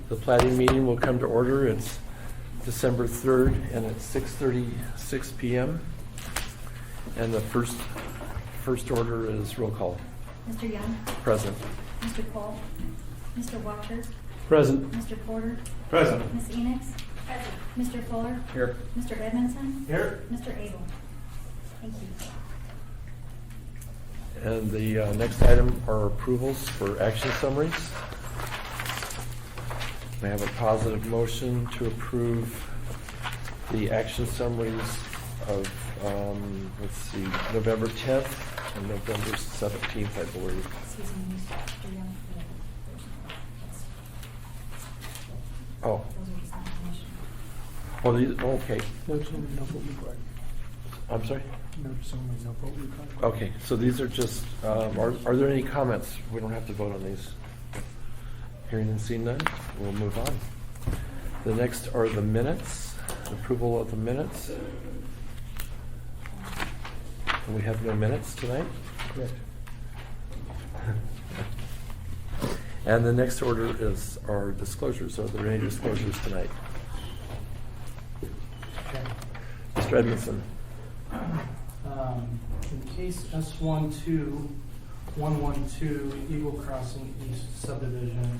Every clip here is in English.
The planning meeting will come to order. It's December 3rd, and it's 6:36 p.m. And the first order is roll call. Mr. Young? Present. Mr. Cole? Mr. Walker? Present. Mr. Porter? Present. Ms. Enix? Present. Mr. Fuller? Here. Mr. Edmondson? Here. Mr. Abel? Thank you. And the next item are approvals for action summaries. May I have a positive motion to approve the action summaries of, let's see, November 10th and November 17th, I believe. Excuse me, Mr. Young. Oh, Those are just information. well, these, okay. No summary, no vote required. I'm sorry? No summary, no vote required. Okay, so these are just, are there any comments? We don't have to vote on these. Hearing and seeing none, we'll move on. The next are the minutes, approval of the minutes. And we have no minutes tonight. Correct. And the next order is our disclosures. Are there any disclosures tonight? Okay. Mr. Edmondson. In case S12112 Eagle Crossing East subdivision,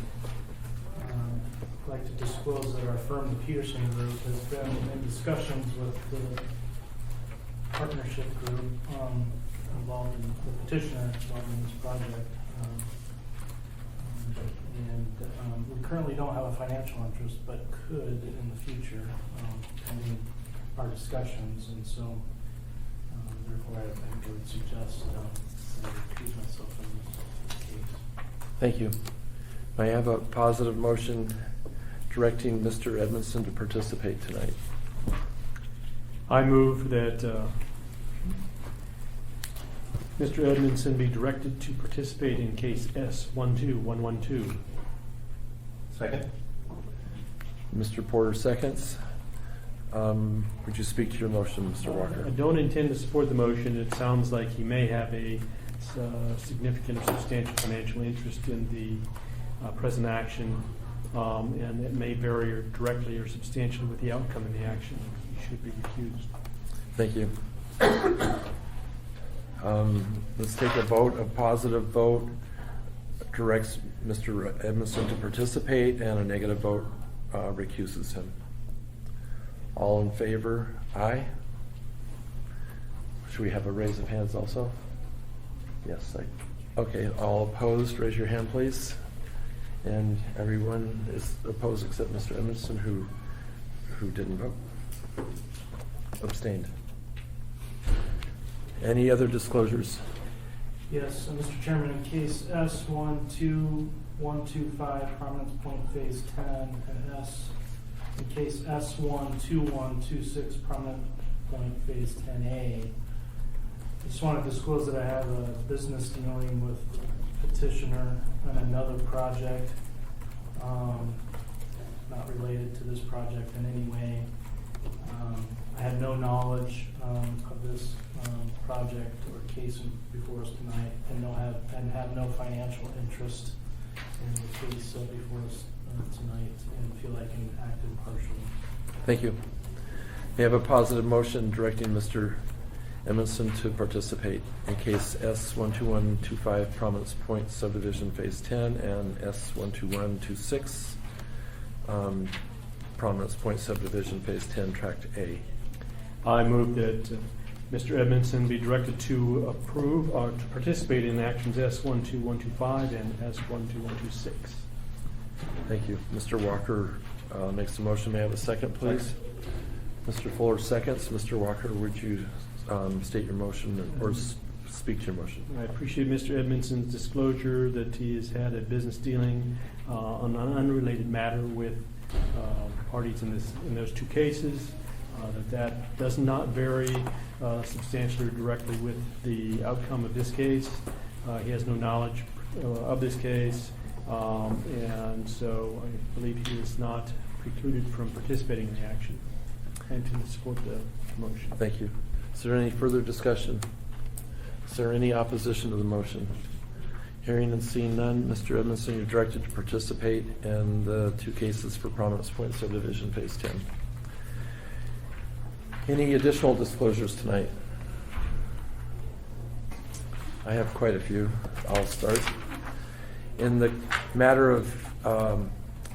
I'd like to disclose that our firm, the Peterson Group, has been in discussions with the partnership group involved in the petitioner involved in this project. We currently don't have a financial interest, but could in the future, pending our discussions, and so therefore I would suggest that I recuse myself from this case. Thank you. May I have a positive motion directing Mr. Edmondson to participate tonight? I move that Mr. Edmondson be directed to participate in case S12112. Second. Mr. Porter seconds. Would you speak to your motion, Mr. Walker? I don't intend to support the motion. It sounds like he may have a significant or substantial financial interest in the present action, and it may vary directly or substantially with the outcome of the action. He should be recused. Thank you. Let's take a vote. A positive vote directs Mr. Edmondson to participate, and a negative vote recuses him. All in favor? Aye. Should we have a raise of hands also? Yes. Okay. All opposed, raise your hand, please. And everyone is opposed except Mr. Edmondson, who didn't vote. Abstained. Any other disclosures? Yes, Mr. Chairman, in case S12125 Prominence Point Phase 10 and in case S12126 Prominent Point Phase 10A, I just want to disclose that I have a business dealing with petitioner on another project, not related to this project in any way. I had no knowledge of this project or case before us tonight, and have no financial interest in the case before us tonight, and feel I can act impartially. Thank you. May I have a positive motion directing Mr. Edmondson to participate in case S12125 Prominence Point Subdivision Phase 10 and S12126 Prominence Point Subdivision Phase 10 Tract A. I move that Mr. Edmondson be directed to approve or to participate in actions S12125 and S12126. Thank you. Mr. Walker makes the motion. May I have a second, please? Mr. Fuller seconds. Mr. Walker, would you state your motion or speak to your motion? I appreciate Mr. Edmondson's disclosure that he has had a business dealing on an unrelated matter with parties in those two cases. That does not vary substantially or directly with the outcome of this case. He has no knowledge of this case, and so I believe he is not precluded from participating in the action, and to support the motion. Thank you. Is there any further discussion? Is there any opposition to the motion? Hearing and seeing none, Mr. Edmondson, you're directed to participate in the 2 cases for Prominence Point subdivision Phase 10. Any additional disclosures tonight? I have quite a few. I'll start. In the matter of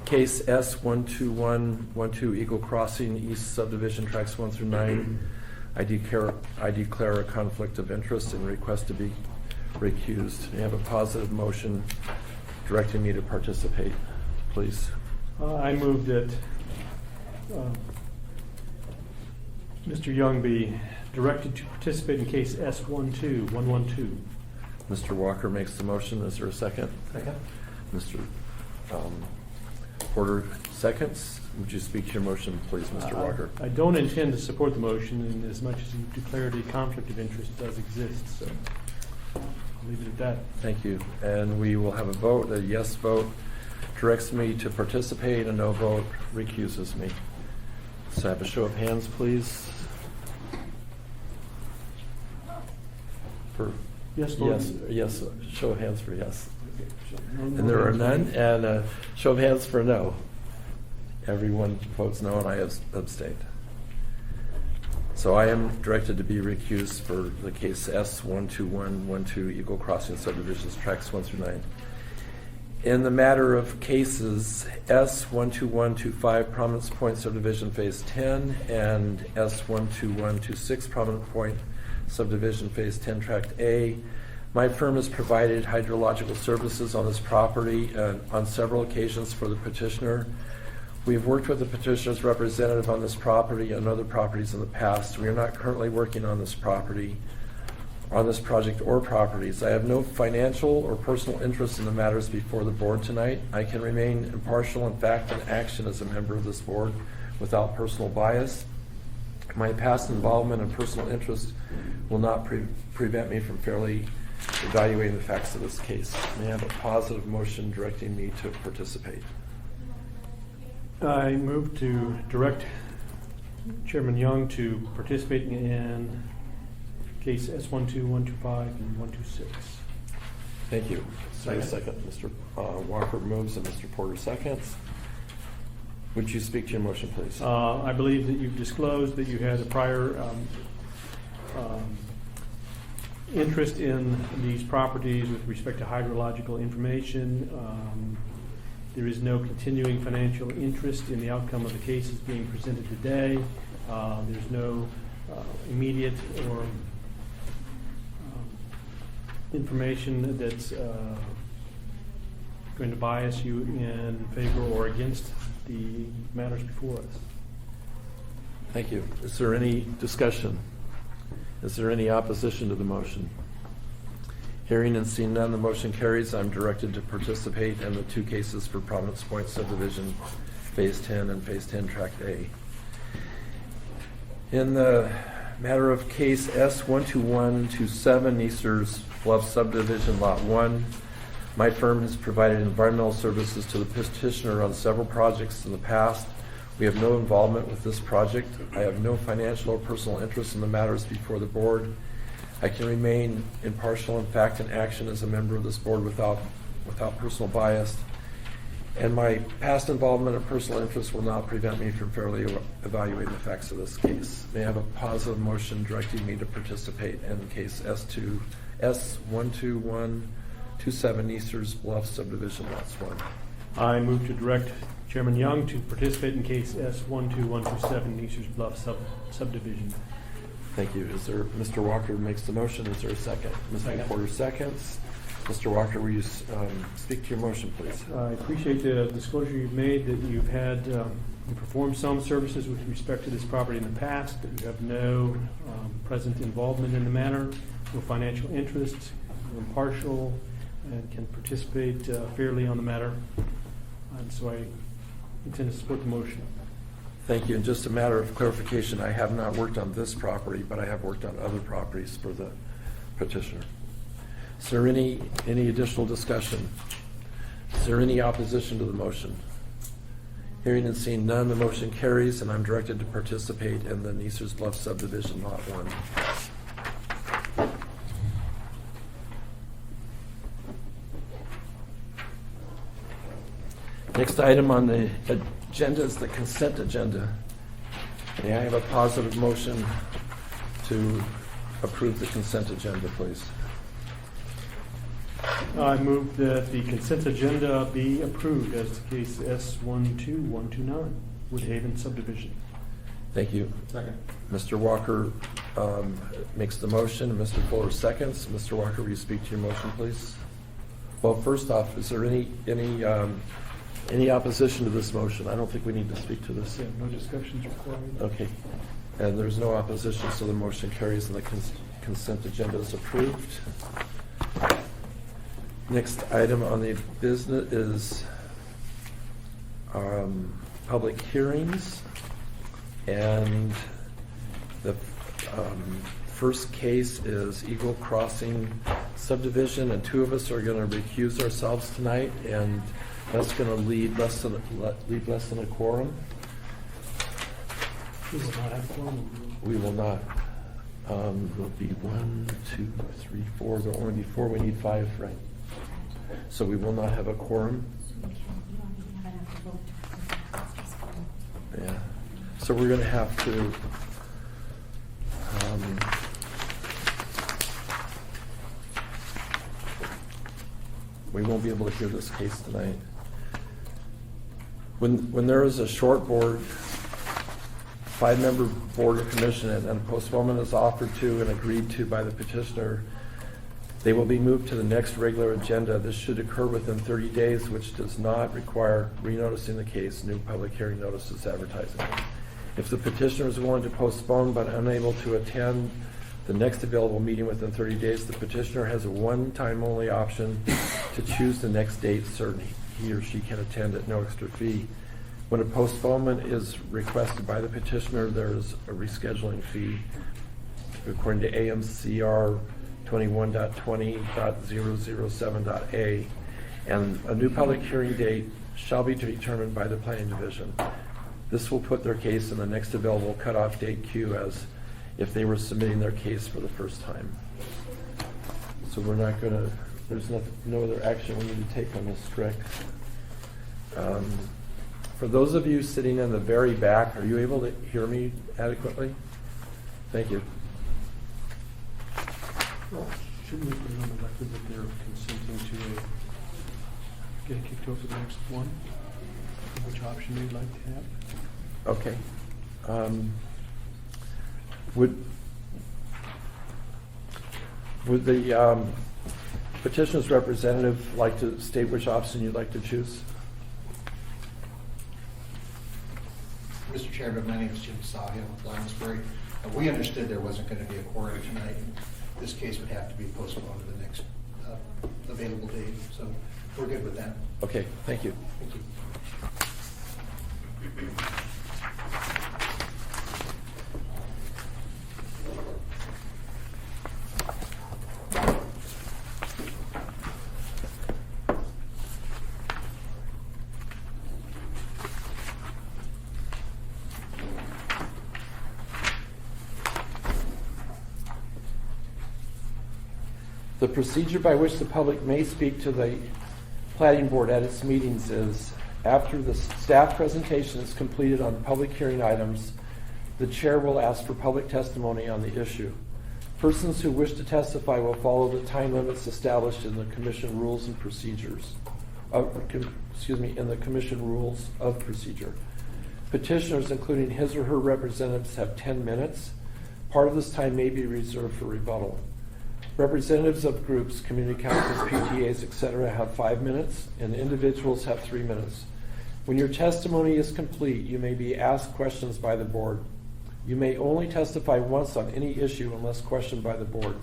case S12112 Eagle Crossing East Subdivision Tracts 1 through 9, I declare a conflict of interest and request to be recused. May I have a positive motion directing me to participate, please? I move that Mr. Young be directed to participate in case S12112. Mr. Walker makes the motion. Is there a second? Second. Mr. Porter seconds. Would you speak to your motion, please, Mr. Walker? I don't intend to support the motion in as much as you declared a conflict of interest does exist, so I'll leave it at that. Thank you. And we will have a vote. A yes vote directs me to participate, a no vote recuses me. So have a show of hands, please. For Yes, Lord. yes, show of hands for yes. Okay, so no And there more are none, hands. and a show of hands for no. Everyone votes no, and I abstained. So I am directed to be recused for the case S12112 Eagle Crossing Subdivisions Tracts 1 through 9. In the matter of cases S12125 Prominence Point Subdivision Phase 10 and S12126 Prominent Point Subdivision Phase 10 Tract A, my firm has provided hydrological services on this property on several occasions for the petitioner. We've worked with the petitioner's representative on this property and other properties in the past. We are not currently working on this property, on this project or properties. I have no financial or personal interest in the matters before the board tonight. I can remain impartial in fact and action as a member of this board without personal bias. My past involvement and personal interest will not prevent me from fairly evaluating the facts of this case. May I have a positive motion directing me to participate? I move to direct Chairman Young to participate in case S12125 and 126. Thank you. Is there a second? Mr. Walker moves and Mr. Porter seconds. Would you speak to your motion, please? I believe that you've disclosed that you had a prior interest in these properties with respect to hydrological information. There is no continuing financial interest in the outcome of the cases being presented today. There's no immediate or information that's going to bias you in favor or against the matters before us. Thank you. Is there any discussion? Is there any opposition to the motion? Hearing and seeing none, the motion carries. I'm directed to participate in the 2 cases for Prominence Point Subdivision Phase 10 and Phase 10 Tract A. In the matter of case S12127 Easter's Bluff Subdivision Lot 1, my firm has provided environmental services to the petitioner on several projects in the past. We have no involvement with this project. I have no financial or personal interest in the matters before the board. I can remain impartial in fact and action as a member of this board without personal bias. And my past involvement and personal interest will not prevent me from fairly evaluating the facts of this case. May I have a positive motion directing me to participate in case S12127 Easter's Bluff Subdivision Lots 1? I move to direct Chairman Young to participate in case S12127 Easter's Bluff subdivision. Thank you. Is there, Mr. Walker makes the motion. Is there a second? Mr. Second. Porter seconds. Mr. Walker, will you speak to your motion, please? I appreciate the disclosure you've made that you've had, you performed some services with respect to this property in the past, that you have no present involvement in the matter, no financial interest, you're impartial, and can participate fairly on the matter. And so I intend to support the motion. Thank you. And just a matter of clarification, I have not worked on this property, but I have worked on other properties for the petitioner. Is there any additional discussion? Is there any opposition to the motion? Hearing and seeing none, the motion carries, and I'm directed to participate in the Neeser's Bluff Subdivision Lot 1. Next item on the agenda is the consent agenda. May I have a positive motion to approve the consent agenda, please? I move that the consent agenda be approved as case S12129, Woodhaven subdivision. Thank you. Second. Mr. Walker makes the motion, Mr. Fuller seconds. Mr. Walker, will you speak to your motion, please? Well, first off, is there any opposition to this motion? I don't think we need to speak to this. Yeah, no discussions required. Okay. And there's no opposition, so the motion carries and the consent agenda is approved. Next item on the business is public hearings. And the first case is Eagle Crossing subdivision, and two of us are going to recuse ourselves tonight, and that's going to leave less than a quorum. We will not have a quorum. We will not. There'll be 1, 2, 3, 4. There'll only be 4. We need 5, right? So we will not have a quorum. So you don't even have enough to vote to pass this bill. Yeah. So we're going to have to we won't be able to hear this case tonight. When there is a short board, 5-member board or commission, and postponement is offered to and agreed to by the petitioner, they will be moved to the next regular agenda. This should occur within 30 days, which does not require renoticing the case, new public hearing notices, advertising. If the petitioner is willing to postpone but unable to attend the next available meeting within 30 days, the petitioner has a one-time only option to choose the next date certain he or she can attend at no extra fee. When a postponement is requested by the petitioner, there is a rescheduling fee according to AMCR 21.20.007.a, and a new public hearing date shall be determined by the planning division. This will put their case in the next available cutoff date queue as if they were submitting their case for the first time. So we're not going to, there's no other action we need to take on this, correct? For those of you sitting in the very back, are you able to hear me adequately? Thank you. Well, shouldn't we put it on the record that they're consenting to get kicked over the next one? Which option you'd like to have? Okay. Would the petitioner's representative like to state which option you'd like to choose? Mr. Chairman, my name is Jim Savia with Lionsbury. We understood there wasn't going to be a quorum tonight. This case would have to be postponed to the next available date, so we're good with that. Okay, thank you. Thank you. The procedure by which the public may speak to the Platting Board at its meetings is, after the staff presentation is completed on public hearing items, the chair will ask for public testimony on the issue. Persons who wish to testify will follow the time limits established in the Commission Rules and Procedures. In the Commission Rules of Procedure. Petitioners, including his or her representatives, have 10 minutes. Part of this time may be reserved for rebuttal. Representatives of groups, community councils, PTAs, etc. have 5 minutes, and individuals have 3 minutes. When your testimony is complete, you may be asked questions by the board. You may only testify once on any issue unless questioned by the board.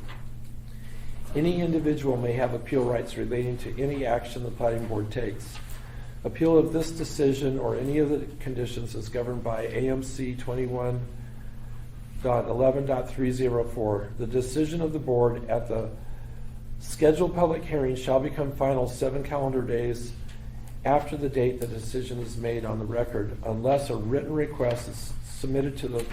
Any individual may have appeal rights relating to any action the Platting Board takes. Appeal of this decision or any of the conditions is governed by AMC 21.11.304. The decision of the board at the scheduled public hearing shall become final 7 calendar days after the date the decision is made on the record, unless a written request is submitted to the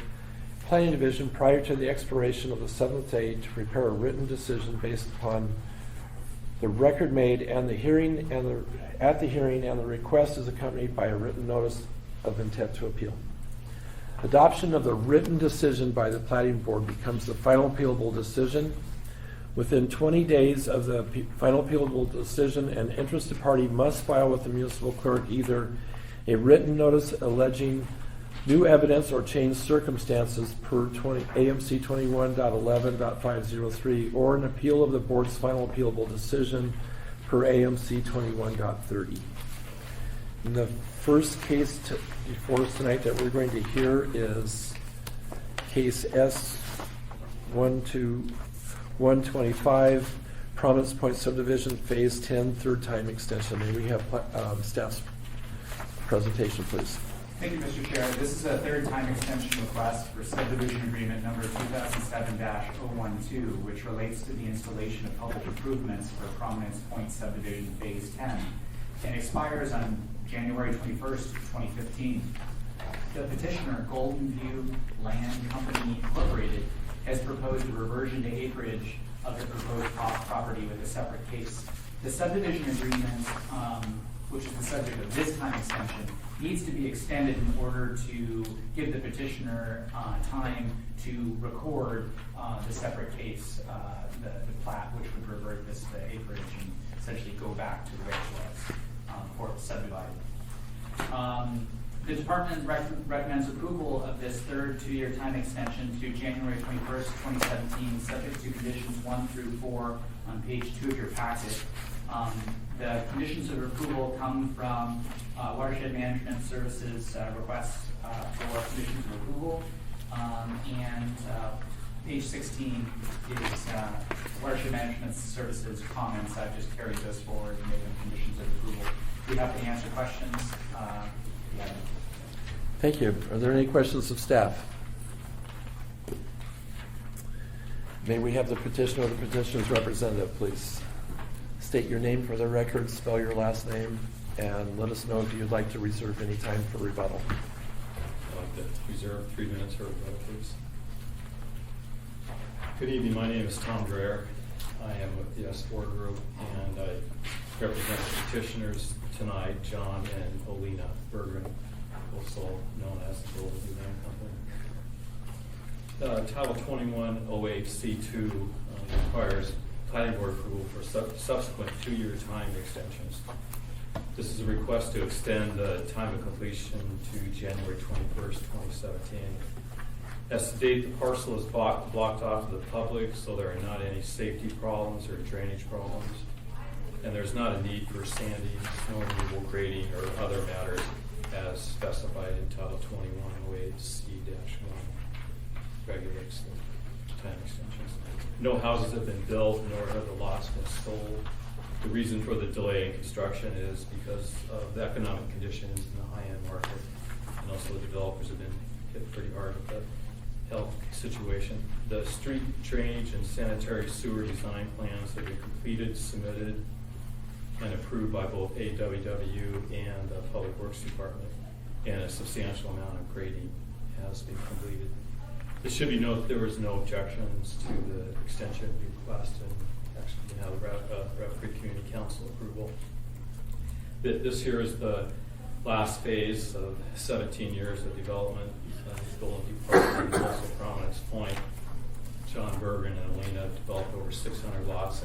Planning Division prior to the expiration of the 7th day to prepare a written decision based upon The record made and the hearing at the hearing and the request is accompanied by a written notice of intent to appeal. Adoption of the written decision by the Platting Board becomes the final appealable decision. Within 20 days of the final appealable decision, an interested party must file with the municipal clerk either a written notice alleging new evidence or changed circumstances per AMC 21.11.503 or an appeal of the board's final appealable decision per AMC 21.30. And the first case before us tonight that we're going to hear is case S125, Prominence Point Subdivision Phase 10, third time extension. May we have staff's presentation, please? Thank you, Mr. Chair. This is a third time extension request for subdivision agreement number 2007-012, which relates to the installation of public improvements for Prominence Point Subdivision Phase 10 and expires on January 21st, 2015. The petitioner, Golden View Land Company Incorporated, has proposed a reversion to acreage of the proposed property with a separate case. The subdivision agreement, which is the subject of this time extension, needs to be extended in order to give the petitioner time to record the separate case, the plat, which would revert this to acreage and essentially go back to the way it was before it was subdivided. The department recommends approval of this third two-year time extension to January 21st, 2017, subject to conditions 1 through 4 on page 2 of your packet. The conditions of approval come from Watershed Management Services requests for conditions of approval. And page 16 is Watershed Management Services comments. I've just carried those forward and made them conditions of approval. We have to answer questions. Thank you. Are there any questions of staff? May we have the petitioner or the petitioner's representative, please? State your name for the record, spell your last name, and let us know if you'd like to reserve any time for rebuttal. I'd like to reserve 3 minutes for rebuttal, please. Good evening. My name is Tom Dreher. I am with the S4 Group, and I represent the petitioners tonight, John and Olena Bergren, also known as the Golden View Land Company. Title 2108C2 requires Platting Board approval for subsequent 2-year time extensions. This is a request to extend the time of completion to January 21st, 2017. As to date, the parcel is blocked off to the public, so there are not any safety problems or drainage problems. And there's not a need for sanding, snow removal, grading, or other matters as specified in Title 2108C-1 regulates the time extensions. No houses have been built, nor have the lots been sold. The reason for the delay in construction is because of the economic conditions in the high-end market, and also the developers have been hit pretty hard with the health situation. The street drainage and sanitary sewer design plans have been completed, submitted, and approved by both AWW and the Public Works Department, and a substantial amount of grading has been completed. It should be noted there was no objections to the extension request, and actually we have Rapid Creek Community Council approval. This here is the last phase of 17 years of development. Golden View Park is also Prominence Point. John Bergen and Elena developed over 600 lots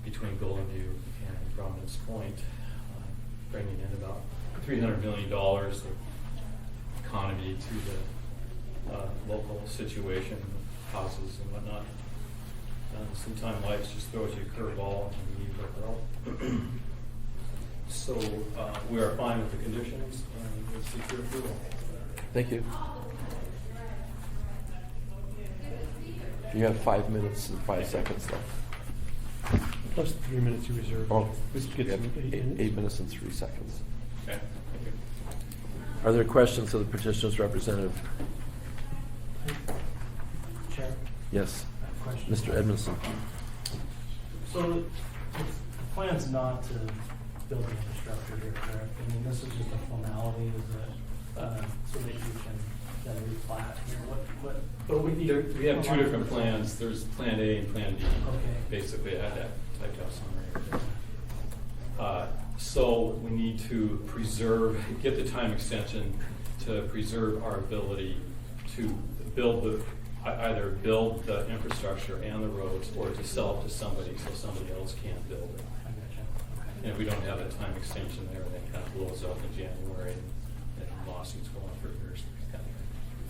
between Golden View and Prominence Point, bringing in about $300 million of economy to the local situation, houses and whatnot. Sometimes life just throws you a curveball and you need to work it out. So we are fine with the conditions and we'll seek your approval. Thank you. You have 5 minutes and 5 seconds left. Plus the 3 minutes you reserved. Oh, This gets you have 8 minutes. 8 minutes and 3 seconds. Okay, thank you. Are there questions of the petitioner's representative? Chair, Yes, I have a question. Mr. Edmondson. So the plan's not to build infrastructure here, correct? I mean, this is just a formality, is it, so that you can then replat here? What? But We have 2 different plans. There's Plan A and Plan B. Okay. Basically, at that typed out summary. So we need to get the time extension to preserve our ability to either build the infrastructure and the roads, or to sell it to somebody so somebody else can't build it. I gotcha. Okay. And if we don't have a time extension there, then it kind of blows up in January, and lawsuits go on for years. Kind of thing.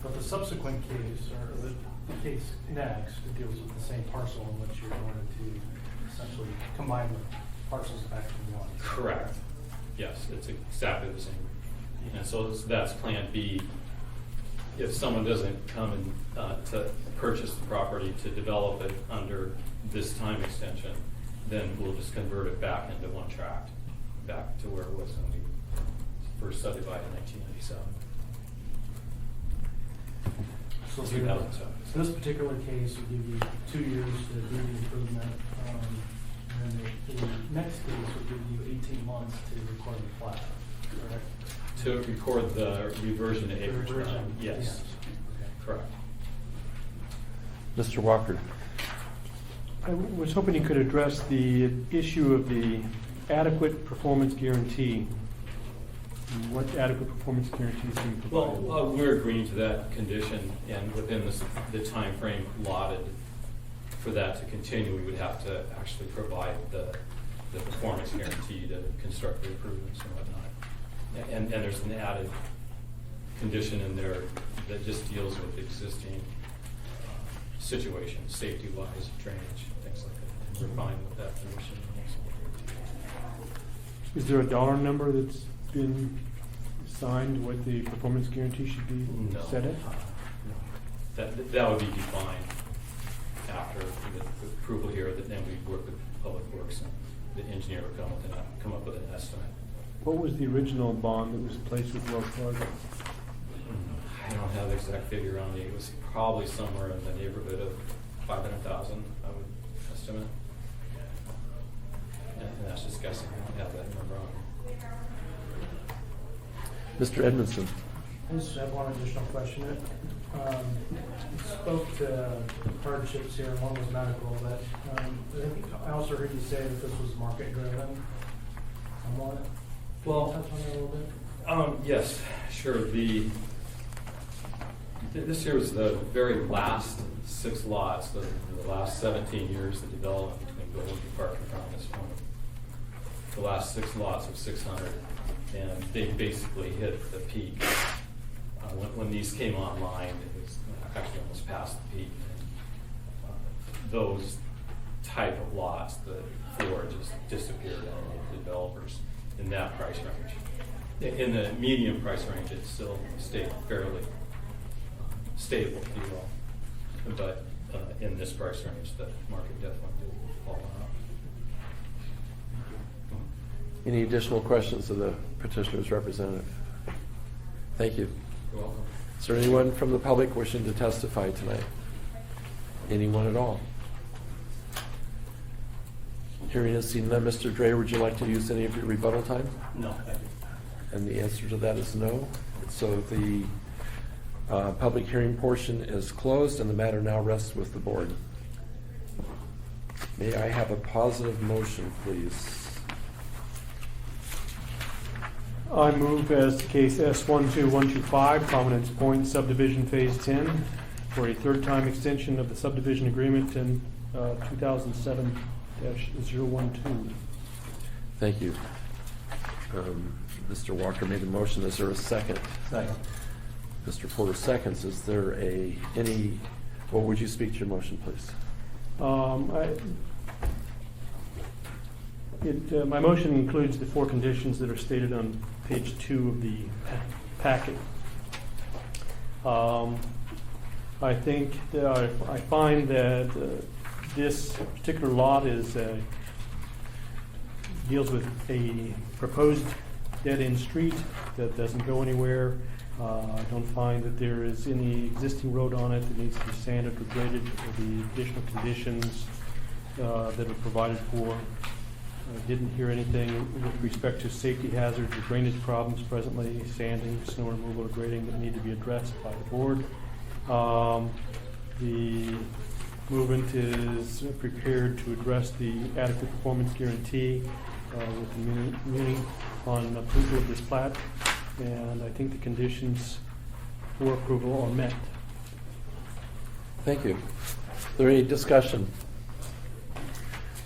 But the subsequent case, or the case next, it deals with the same parcel in which you're going to essentially combine the parcels back into one. Correct. Yes, it's exactly the same. And so that's Plan B. If someone doesn't come in to purchase the property to develop it under this time extension, then we'll just convert it back into one tract, back to where it was when we first subdivided in 1997. So 2007. So this particular case will give you 2 years to do the improvement, and then the next case will give you 18 months to record the plat, correct? To record the reversion to acreage. Reversion, Yes, Okay. correct. Mr. Walker? I was hoping you could address the issue of the adequate performance guarantee. What adequate performance guarantees do you provide? Well, we're agreeing to that condition, and within the time frame allotted for that to continue, we would have to actually provide the performance guarantee to construct the improvements and whatnot. And there's an added condition in there that just deals with existing situations, safety-wise, drainage, things like that. And we're fine with that condition. Is there a dollar number that's been assigned what the performance guarantee should be No. set at? No. That would be defined after the approval here, that then we'd work with Public Works, and the engineer would come up with an estimate. What was the original bond that was placed with Wells Fargo? I don't have the exact figure on me. It was probably somewhere in the neighborhood of 500,000, I would estimate. And that's just guessing. I don't have that number on me. Mr. Edmondson? I just have one additional question. You spoke to hardships here, and one was medical, but I also heard you say that this was market-driven somewhat. Well, Touch on that a little bit? Yes, sure. This here was the very last 6 lots, the last 17 years of development between Golden Park and Promise Point. The last 6 lots of 600, and they basically hit the peak. When these came online, it was actually almost past the peak. And, those type of lots, the 4 just disappeared on the developers in that price range. In the medium price range, it still stayed fairly stable, if you will. But in this price range, the market definitely did fall out. Any additional questions of the petitioner's representative? Thank you. You're welcome. Is there anyone from the public wishing to testify tonight? Anyone at all? Hearing and seeing none, Mr. Dre, would you like to use any of your rebuttal time? No, thank you. And the answer to that is no. So the public hearing portion is closed, and the matter now rests with the board. May I have a positive motion, please? I move as case S12125, Prominence Point Subdivision Phase 10, for a third-time extension of the subdivision agreement in 2007-012. Thank you. Mr. Walker made a motion. Is there a second? Second. Mr. Porter seconds. Is there what would you speak to your motion, please? My motion includes the 4 conditions that are stated on page 2 of the packet. I think that I find that this particular lot deals with a proposed dead-end street that doesn't go anywhere. I don't find that there is any existing road on it that needs to be sanded or graded, or the additional conditions that are provided for. I didn't hear anything with respect to safety hazards or drainage problems presently, sanding, snow removal, or grading that need to be addressed by the board. The Movement is prepared to address the adequate performance guarantee with the community on approval of this plat, and I think the conditions for approval are met. Thank you. Is there any discussion?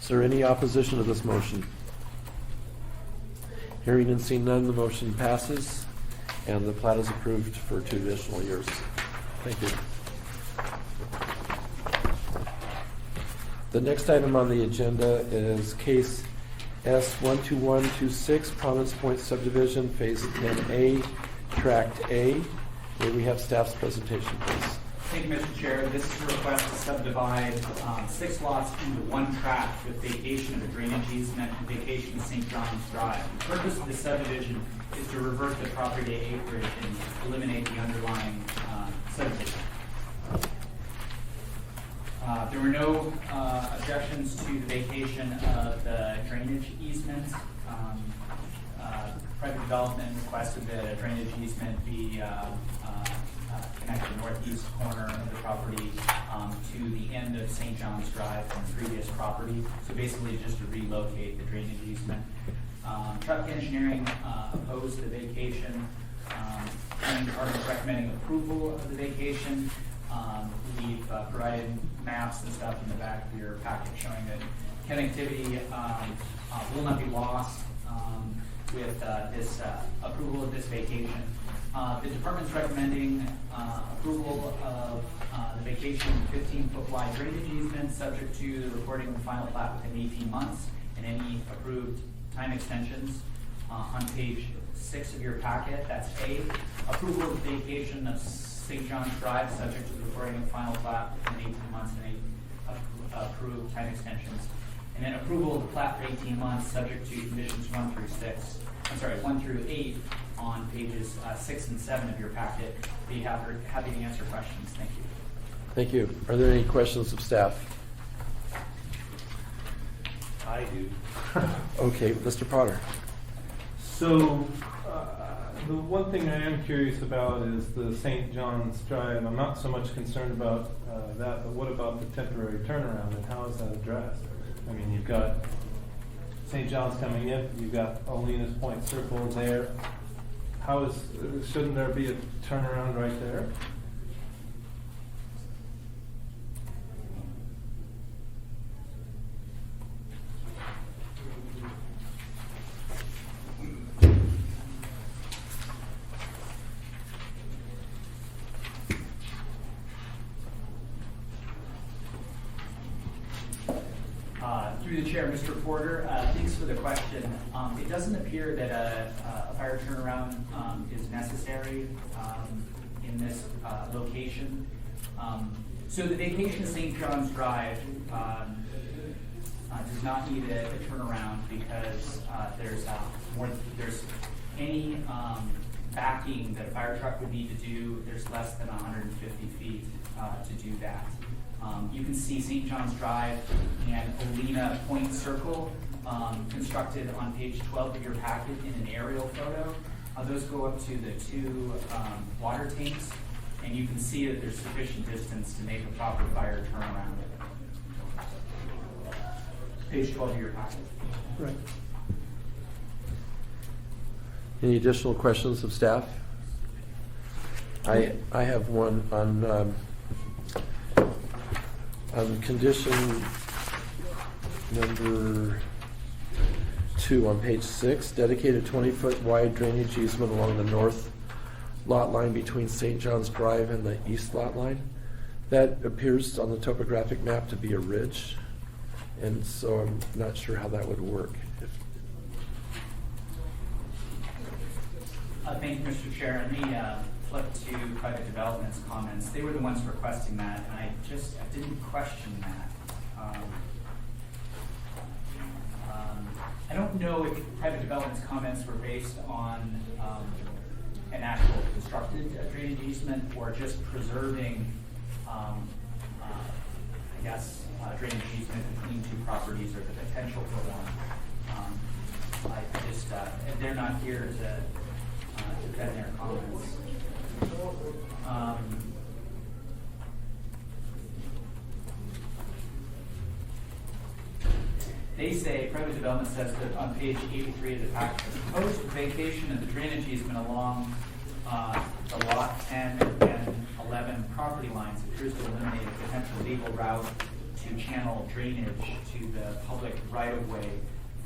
Is there any opposition to this motion? Hearing and seeing none, the motion passes, and the plat is approved for 2 additional years. Thank you. The next item on the agenda is case S12126, Providence Point Subdivision, Phase 10A, Tract A. May we have staff's presentation, please? Thank you, Mr. Chair. This is a request to subdivide 6 lots into 1 tract with vacation of a drainage easement and vacation of St. John's Drive. The purpose of the subdivision is to revert the property acreage and eliminate the underlying subdivision. There were no objections to the vacation of the drainage easement. Private development requested that a drainage easement be connect the northeast corner of the property to the end of St. John's Drive from the previous property. So basically just to relocate the drainage easement. Truck Engineering opposed the vacation. Planning Department is recommending approval of the vacation. We've provided maps and stuff in the back of your packet showing that connectivity will not be lost with this approval of this vacation. The department's recommending approval of the vacation 15-foot wide drainage easement subject to the recording of the final plat within 18 months and any approved time extensions. On page 6 of your packet, that's A. Approval of the vacation of St. John's Drive subject to the recording of the final plat within 18 months and any approved time extensions. And then approval of the plat for 18 months subject to conditions 1 through 8 on pages 6 and 7 of your packet. Be happy to answer questions. Thank you. Thank you. Are there any questions of staff? I do. Okay, Mr. Potter. So, the one thing I am curious about is the St. John's Drive. I'm not so much concerned about that, but what about the temporary turnaround and how is that addressed? I mean, you've got St. John's coming in, you've got Olena's Point Circle there. Shouldn't there be a turnaround right there? Through the chair, Mr. Porter, thanks for the question. It doesn't appear that a fire turnaround is necessary in this location. So the vacation of St. John's Drive does not need a turnaround because there's any backing that a fire truck would need to do. There's less than 150 feet to do that. You can see St. John's Drive and Olena Point Circle constructed on page 12 of your packet in an aerial photo. Those go up to the 2 water tanks, and you can see that there's sufficient distance to make a proper fire turnaround. Page 12 of your packet. Right. Any additional questions of staff? I have one on condition number 2 on page 6, dedicated 20-foot wide drainage easement along the north lot line between St. John's Drive and the east lot line. That appears on the topographic map to be a ridge, and so I'm not sure how that would work. Thank you, Mr. Chair. Let me flip to private development's comments. They were the ones requesting that, and I didn't question that. I don't know if private development's comments were based on an actual constructed drainage easement or just preserving, drainage easement between 2 properties or the potential for one. They're not here to defend their comments. they say, private development says that on page 83 of the packet, the proposed vacation of the drainage easement along the lot 10 and 11 property lines appears to eliminate a potential legal route to channel drainage to the public right-of-way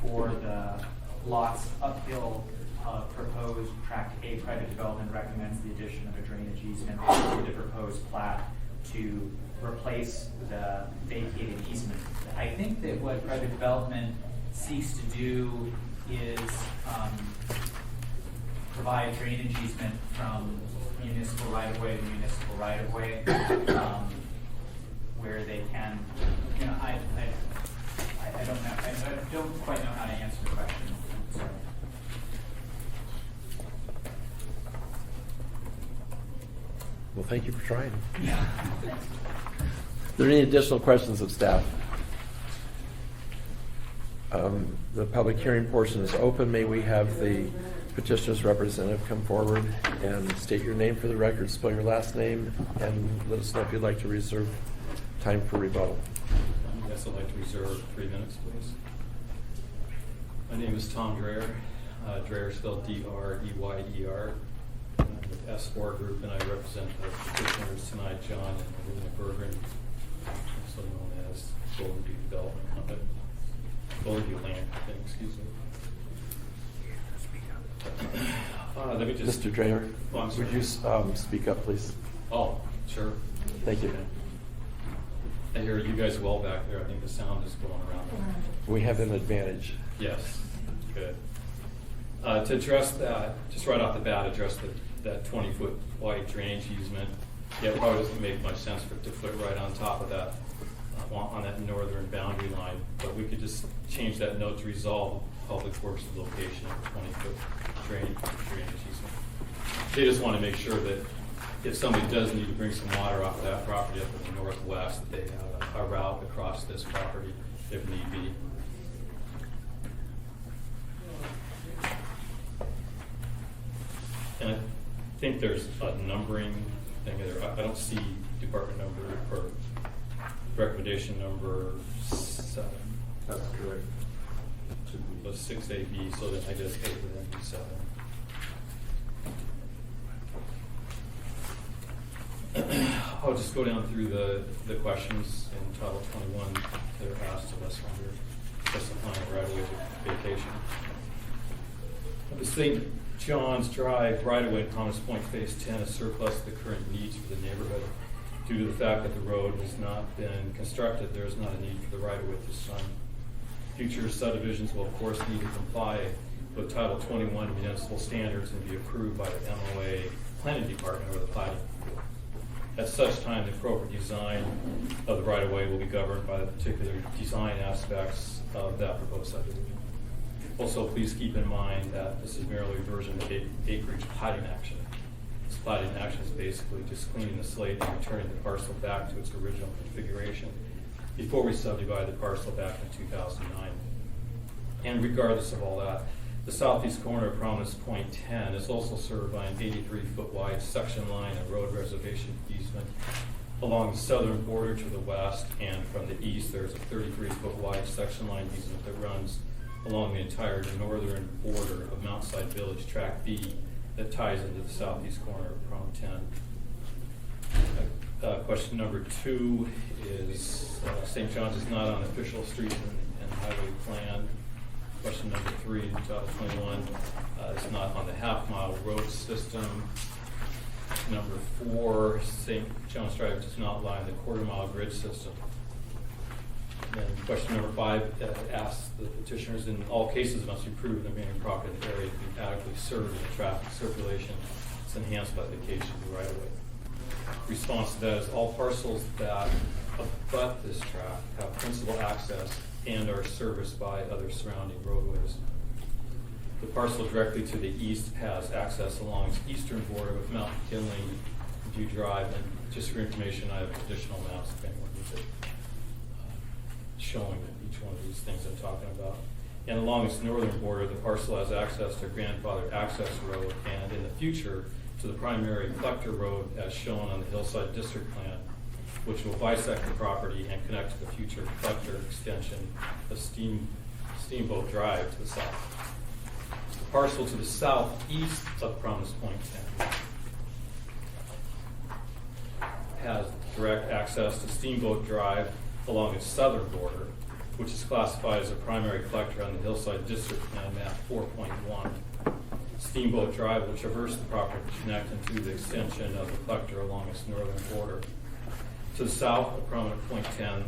for the lots uphill of proposed tract A. Private development recommends the addition of a drainage easement to the proposed plat to replace the vacated easement. I think that what private development seeks to do is provide drainage easement from municipal right-of-way to municipal right-of-way, where they can, you know, I don't know, I don't quite know how to answer the question. Sorry. Well, thank you for trying. Yeah. Are there any additional questions of staff? The public hearing portion is open. May we have the petitioner's representative come forward and state your name for the record, spell your last name, and let us know if you'd like to reserve time for rebuttal. Yes, I'd like to reserve 3 minutes, please. My name is Tom Dreyer. Dreyer spelled D-R-E-Y-E-R. I'm with S4 Group, and I represent the petitioners tonight, John and Marina Bergen, also known as Golden View Development Company. Golden View Land Company, excuse me. Let me just... Mr. Dreyer, Oh, I'm sorry. would you speak up, please? Oh, sure. Thank you. Okay. I hear you guys well back there. I think the sound is going around. We have an advantage. Yes, good. To address that, just right off the bat, address that 20-foot wide drainage easement. Yeah, it probably doesn't make much sense for it to put right on top of that, on that northern boundary line. But we could just change that note to resolve Public Works location of 20-foot drainage easement. They just want to make sure that if somebody does need to bring some water off of that property up in the northwest, that they have a route across this property if need be. And I think there's a numbering thing there. I don't see department number or recommendation number 7. That's correct. Should be 6AB, so then I guess A would then be 7. I'll just go down through the questions in Title 21 that are asked of us under justifying right-of-way vacation. The St. John's Drive right-of-way at Commerce Point Phase 10 is surplus to the current needs for the neighborhood. Due to the fact that the road has not been constructed, there is not a need for the right-of-way at this time. Future subdivisions will, of course, need to comply with Title 21 municipal standards and be approved by the MOA Planning Department or the Platting Board. At such time, the appropriate design of the right-of-way will be governed by the particular design aspects of that proposed subdivision. Also, please keep in mind that this is merely a version of acreage platting action. This platting action is basically just cleaning the slate and returning the parcel back to its original configuration before we subdivide the parcel back in 2009. And regardless of all that, the southeast corner of Prominence Point 10 is also served by an 83-foot wide section line and road reservation easement along the southern border to the west, and from the east there's a 33-foot wide section line easement that runs along the entire northern border of Mount Side Village, Tract B, that ties into the southeast corner of Prom 10. Question number 2 is St. John's is not on official streets and highway plan. Question number 3 in Title 21 is not on the half-mile road system. Number 4, St. John's Drive does not lie in the quarter-mile grid system. And question number 5 asks the petitioners, in all cases must be proven the remaining property area to be adequately served in the traffic circulation. It's enhanced by the vacation of the right-of-way. Response to that is all parcels that abut this tract have principal access and are serviced by other surrounding roadways. The parcel directly to the east has access along its eastern border with Mount McKinley, View Drive, and just for information, I have additional maps if anyone needs it, showing each one of these things I'm talking about. And along its northern border, the parcel has access to grandfather access road and in the future to the primary collector road as shown on the Hillside District Plan, which will bisect the property and connect to the future collector extension of Steam Steamboat Drive to the south. The parcel to the southeast of Promise Point 10 has direct access to Steamboat Drive along its southern border, which is classified as a primary collector on the Hillside District Plan Map 4.1. Steamboat Drive will traverse the property to connect into the extension of the collector along its northern border. To the south of Prominent Point 10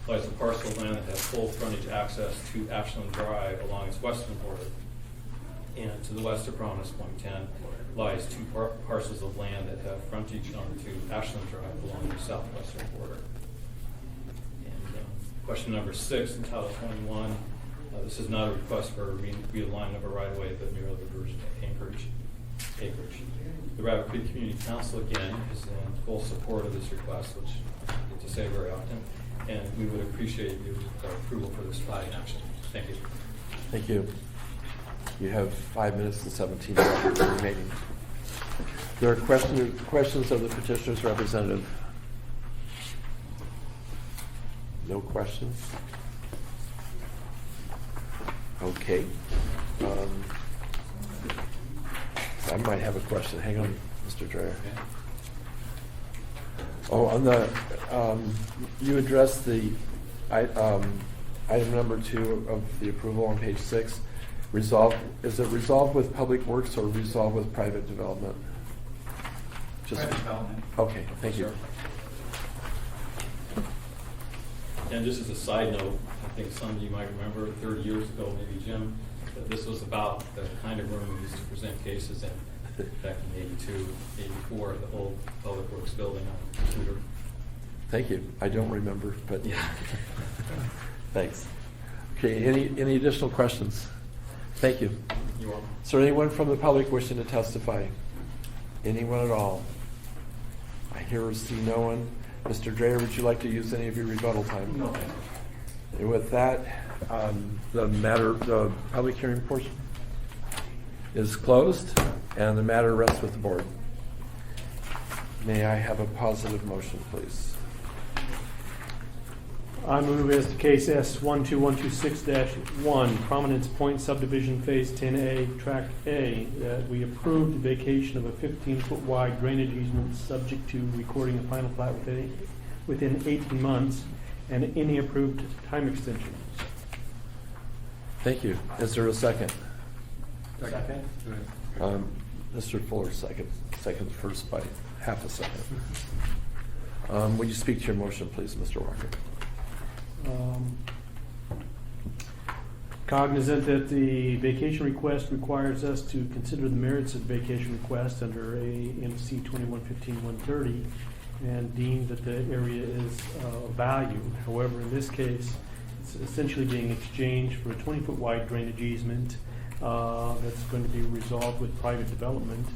lies a parcel of land that has full frontage access to Ashland Drive along its western border. And to the west of Prominence Point 10 lies two parcels of land that have frontage onto Ashland Drive along the southwestern border. And question number 6 in Title 21. This is not a request for a realignment of a right-of-way, but merely reversion of acreage. The Rabbit Creek Community Council, again, is in full support of this request, which I get to say very often, and we would appreciate your approval for this platting action. Thank you. Thank you. You have 5 minutes and 17 seconds remaining. There are questions of the petitioner's representative. No questions? Okay. I might have a question. Hang on, Mr. Dreyer. Oh, on the, you addressed the item number 2 of the approval on page 6. Is it resolved with Public Works or resolved with private development? Private development. Okay, thank you. And just as a side note, I think some of you might remember 30 years ago, maybe Jim, that this was about the kind of room we used to present cases in back in 82, 84, the old Public Works building on Tudor. Thank you. I don't remember, but Yeah. Thanks. Okay, any additional questions? Thank you. You're welcome. Is there anyone from the public wishing to testify? Anyone at all? I hear or see no one. Mr. Dreyer, would you like to use any of your rebuttal time? No, thank you. And with that, the public hearing portion is closed, and the matter rests with the board. May I have a positive motion, please? I move as to case S12126-1, Prominence Point Subdivision Phase 10A, Tract A, that we approve the vacation of a 15-foot wide drainage easement subject to recording a final plat within 18 months and any approved time extensions. Thank you. Is there a second? Second. Mr. Fuller, second first by half a second. Would you speak to your motion, please, Mr. Walker? Cognizant that the vacation request requires us to consider the merits of the vacation request under AMC 2115-130 and deem that the area is of value. However, in this case, it's essentially being exchanged for a 20-foot wide drainage easement that's going to be resolved with private development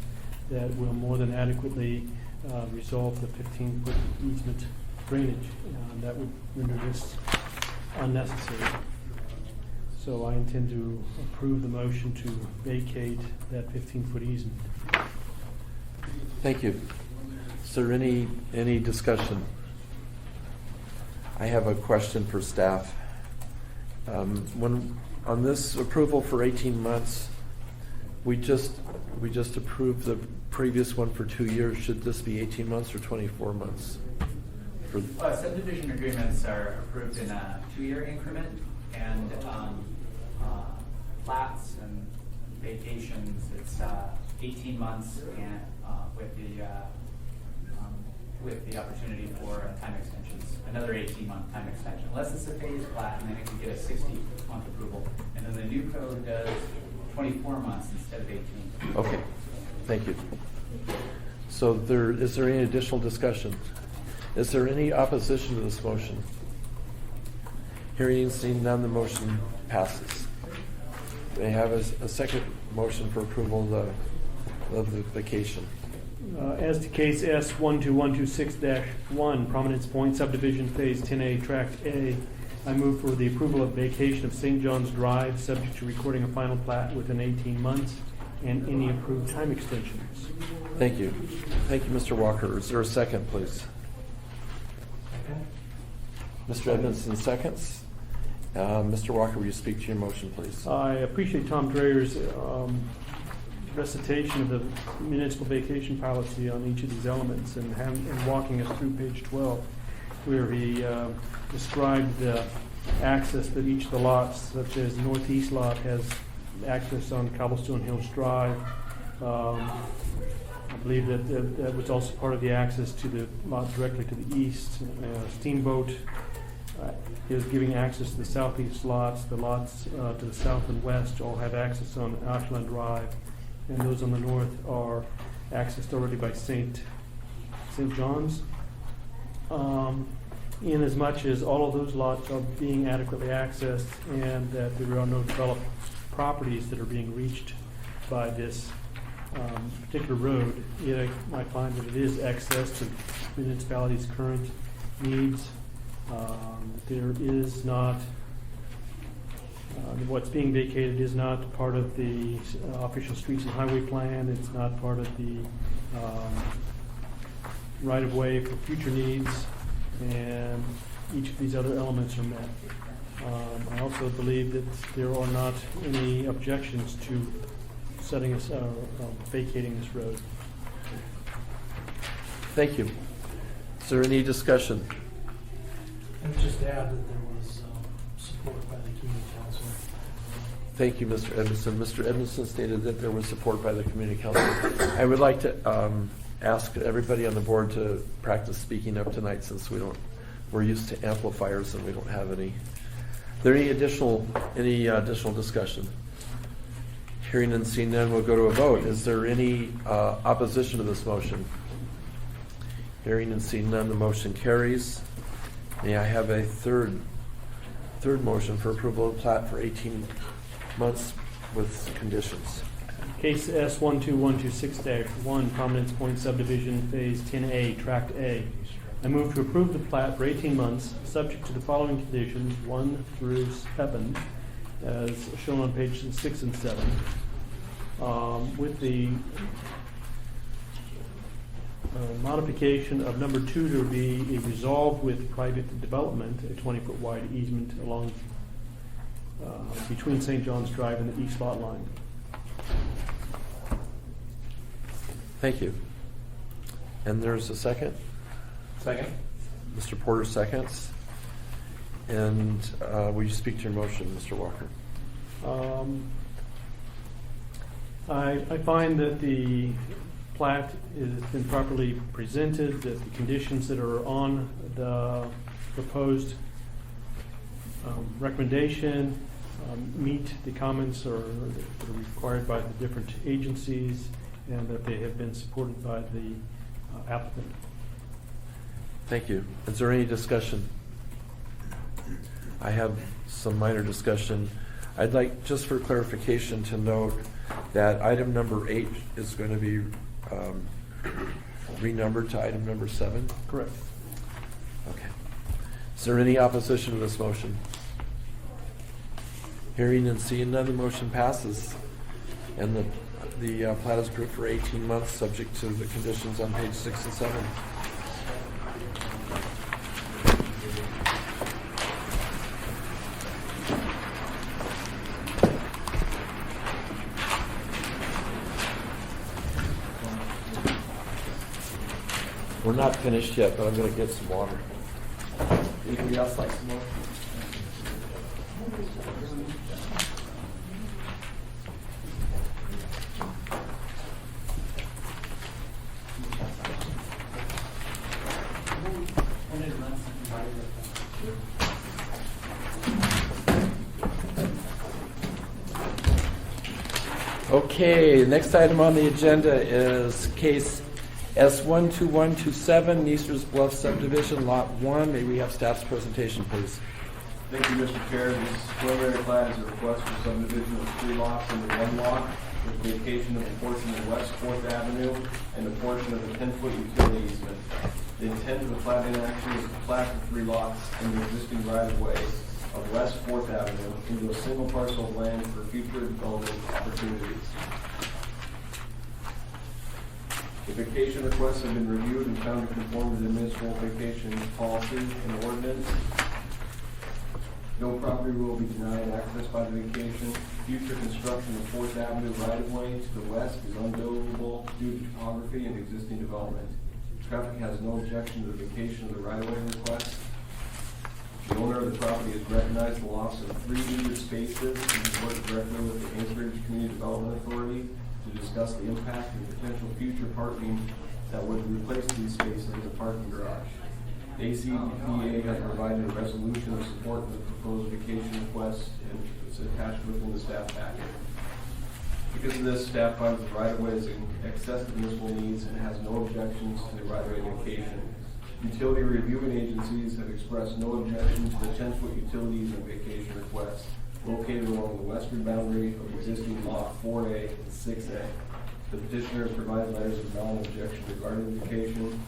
that will more than adequately resolve the 15-foot easement drainage. That would render this unnecessary. So I intend to approve the motion to vacate that 15-foot easement. Thank you. Is there any discussion? I have a question for staff. When on this approval for 18 months, we just approved the previous one for 2 years. Should this be 18 months or 24 months? Subdivision agreements are approved in a 2-year increment, and plats and vacations, it's 18 months, and with the opportunity for time extensions, another 18-month time extension, unless it's a phased plat, and then it can get a 60-month approval. And then the new code does 24 months instead of 18. Okay, thank you. So is there any additional discussion? Is there any opposition to this motion? Hearing and seeing none, the motion passes. May I have a second motion for approval of the vacation? As to case S12126-1, Prominence Point Subdivision Phase 10A, Tract A, I move for the approval of vacation of St. John's Drive, subject to recording a final plat within 18 months and any approved time extensions. Thank you. Thank you, Mr. Walker. Is there a second, please? Mr. Edmondson seconds. Mr. Walker, will you speak to your motion, please? I appreciate Tom Drayer's recitation of the municipal vacation policy on each of these elements and walking us through page 12, where he described the access that each of the lots, such as the northeast lot, has access on Cobblestone Hills Drive. I believe that was also part of the access to the lot directly to the east. Steamboat is giving access to the southeast lots. The lots to the south and west all have access on Ashland Drive, and those on the north are accessed already by St. John's. In as much as all of those lots are being adequately accessed and that there are no developed properties that are being reached by this particular road, yet I find that it is access to municipality's current needs. There is not, what's being vacated is not part of the official streets and highway plan. It's not part of the right-of-way for future needs, and each of these other elements are met. I also believe that there are not any objections to setting us, vacating this road. Thank you. Is there any discussion? And just add that there was support by the community council. Thank you, Mr. Edmondson. Mr. Edmondson stated that there was support by the community council. I would like to ask everybody on the board to practice speaking up tonight, since we're used to amplifiers and we don't have any. Is there any additional discussion? Hearing and seeing none, we'll go to a vote. Is there any opposition to this motion? Hearing and seeing none, the motion carries. May I have a third motion for approval of plat for 18 months with conditions? Case S12126-1, Prominence Point Subdivision, Phase 10A, Tract A. I move to approve the plat for 18 months, subject to the following conditions, 1 through 7, as shown on pages 6 and 7, with the modification of number 2 to be resolved with private development, a 20-foot wide easement along between St. John's Drive and the east lot line. Thank you. And there's a second? Second. Mr. Porter seconds. And will you speak to your motion, Mr. Walker? I find that the plat has been properly presented, that the conditions that are on the proposed recommendation meet the comments that are required by the different agencies, and that they have been supported by the applicant. Thank you. Is there any discussion? I have some minor discussion. I'd like, just for clarification, to note that item number 8 is going to be renumbered to item number 7? Correct. Okay. Is there any opposition to this motion? Hearing and seeing none, the motion passes. And the plat is approved for 18 months, subject to the conditions on page 6 and 7. We're not finished yet, but I'm going to get some water. Anybody else like some more? Okay, next item on the agenda is case S12127, Neester's Bluff Subdivision, Lot 1. May we have staff's presentation, please? Thank you, Mr. Chair. This preliminary plat is a request for subdivision of 3 lots into 1 lot, with vacation of a portion of West 4th Avenue and a portion of the 10-foot utility easement. The intent of the plat action is to plat the 3 lots in the existing right-of-way of West 4th Avenue into a single parcel of land for future development opportunities. The vacation requests have been reviewed and found to conform to the municipal vacation policy and ordinance. No property will be denied access by the vacation. Future construction of 4th Avenue right-of-way to the west is unbuildable due to topography and existing development. Traffic has no objection to the vacation of the right-of-way request. The owner of the property has recognized the loss of 3 needed spaces and has worked directly with the Anchorage Community Development Authority to discuss the impact and potential future parking that would replace these spaces in the parking garage. The ACPA has provided a resolution of support for the proposed vacation request, and it's attached within the staff packet. Because of this, staff finds the right-of-way is in excess of municipal needs and has no objections to the right-of-way vacation. Utility reviewing agencies have expressed no objection to the 10-foot utilities and vacation request located along the western boundary of existing lot 4A and 6A. The petitioner has provided letters of non-objection regarding the vacation.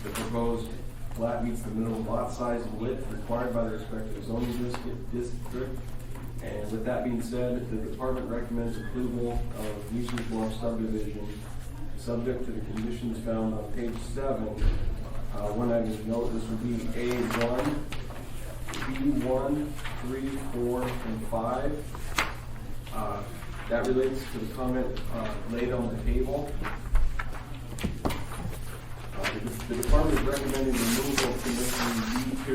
The proposed plat meets the minimum lot size and width required by the respective zoning district. And with that being said, the department recommends approval of Neeson's Bluff subdivision, subject to the conditions found on page 7. One item to note, this would be A1, B1, 3, 4, and 5. That relates to the comment laid on the table. The department is recommending removal of condition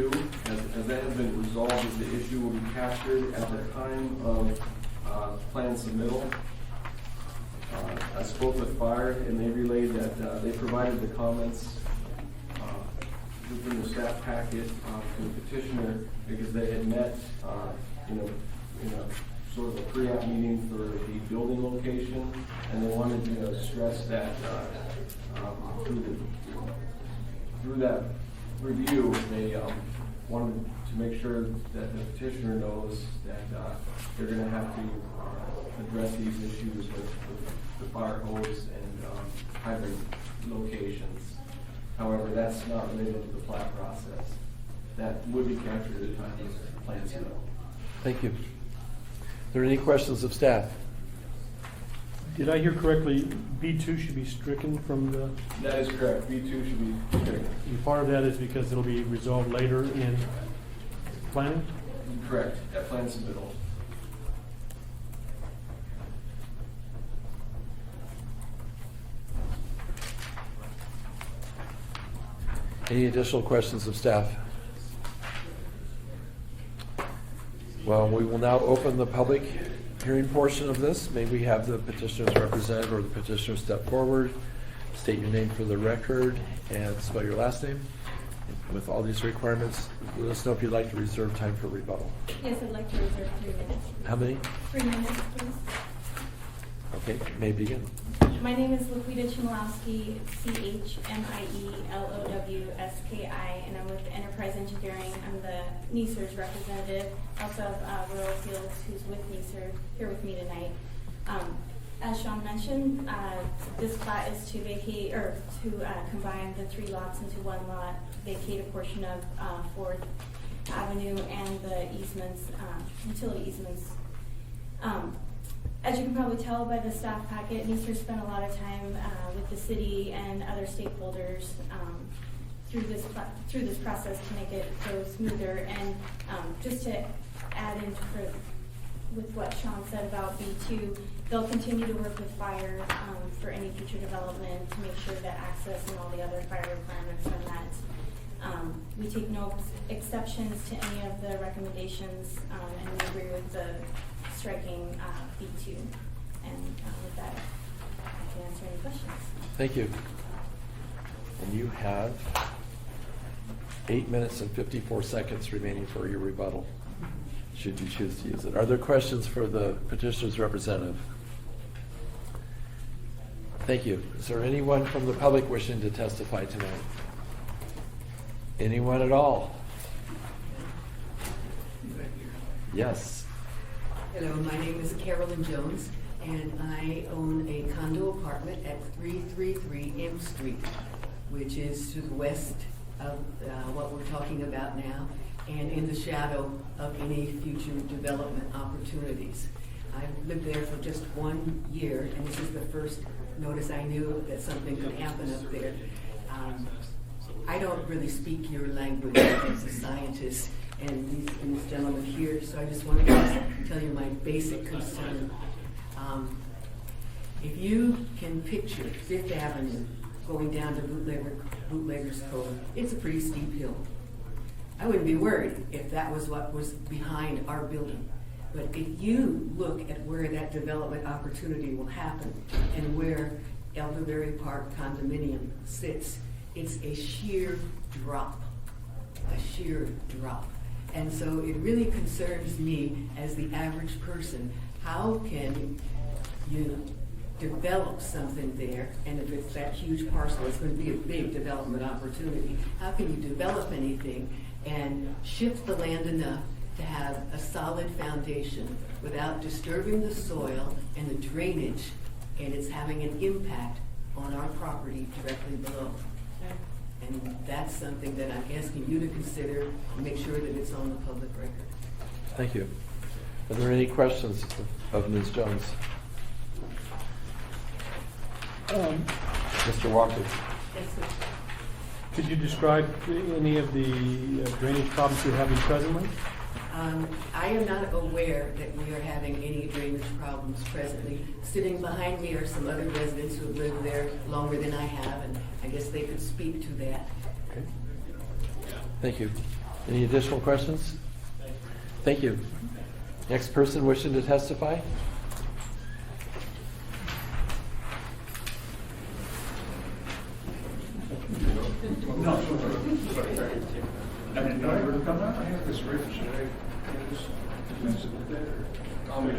B2, as that has been resolved, as the issue will be captured at the time of plan submittal. I spoke with fire, and they relayed that they provided the comments within the staff packet to the petitioner because they had met in a sort of a pre-app meeting for the building location, and they wanted to stress that through that review, they wanted to make sure that the petitioner knows that they're going to have to address these issues with the fire hose and hydrant locations. However, that's not related to the plat process. That would be captured at the time of the plan submittal. Thank you. Are there any questions of staff? Did I hear correctly, B2 should be stricken from the, That is correct. B2 should be stricken. and part of that is because it'll be resolved later in planning? Correct, at plan submittal. Any additional questions of staff? Well, we will now open the public hearing portion of this. May we have the petitioner's representative or the petitioner step forward, state your name for the record, and spell your last name. With all these requirements, let us know if you'd like to reserve time for rebuttal. Yes, I'd like to reserve 3 minutes. How many? 3 minutes, please. Okay, may begin. My name is Laquita Chmielowski, Chmielowski, and I'm with Enterprise Engineering. I'm the NESER's representative. Also have Rural Fields, who's with NESER, here with me tonight. As Sean mentioned, this plat is to vacate or to combine the 3 lots into 1 lot, vacate a portion of 4th Avenue and the easements, utility easements. As you can probably tell by the staff packet, NESER spent a lot of time with the city and other stakeholders through this process to make it go smoother. And just to add in with what Sean said about B2, they'll continue to work with fire for any future development to make sure that access and all the other fire requirements are met. We take no exceptions to any of the recommendations, and we agree with the striking B2. And with that, I can answer any questions. Thank you. And you have 8 minutes and 54 seconds remaining for your rebuttal, should you choose to use it. Are there questions for the petitioner's representative? Thank you. Is there anyone from the public wishing to testify tonight? Anyone at all? Yes. Hello, my name is Carolyn Jones, and I own a condo apartment at 333 M Street, which is to the west of what we're talking about now, and in the shadow of any future development opportunities. I've lived there for just 1 year, and this is the first notice I knew that something could happen up there. I don't really speak your language as a scientist, and this gentleman here, so I just wanted to tell you my basic concern. If you can picture Fifth Avenue going down to Bootlegger's Cove, it's a pretty steep hill. I wouldn't be worried if that was what was behind our building. But if you look at where that development opportunity will happen and where Elderberry Park condominium sits, it's a sheer drop. And so it really concerns me as the average person. How can you develop something there, and if it's that huge parcel, it's going to be a big development opportunity. How can you develop anything and shift the land enough to have a solid foundation without disturbing the soil and the drainage, and it's having an impact on our property directly below? And that's something that I'm asking you to consider and make sure that it's on the public record. Thank you. Are there any questions of Ms. Jones? Mr. Walker? Yes, sir. Could you describe any of the drainage problems you're having presently? I am not aware that we are having any drainage problems presently. Sitting behind me are some other residents who have lived there longer than I have, and I guess they could speak to that. Okay. Thank you. Any additional questions? Thank you. Next person wishing to testify? No, I didn't know you were coming up. I have this written. Should I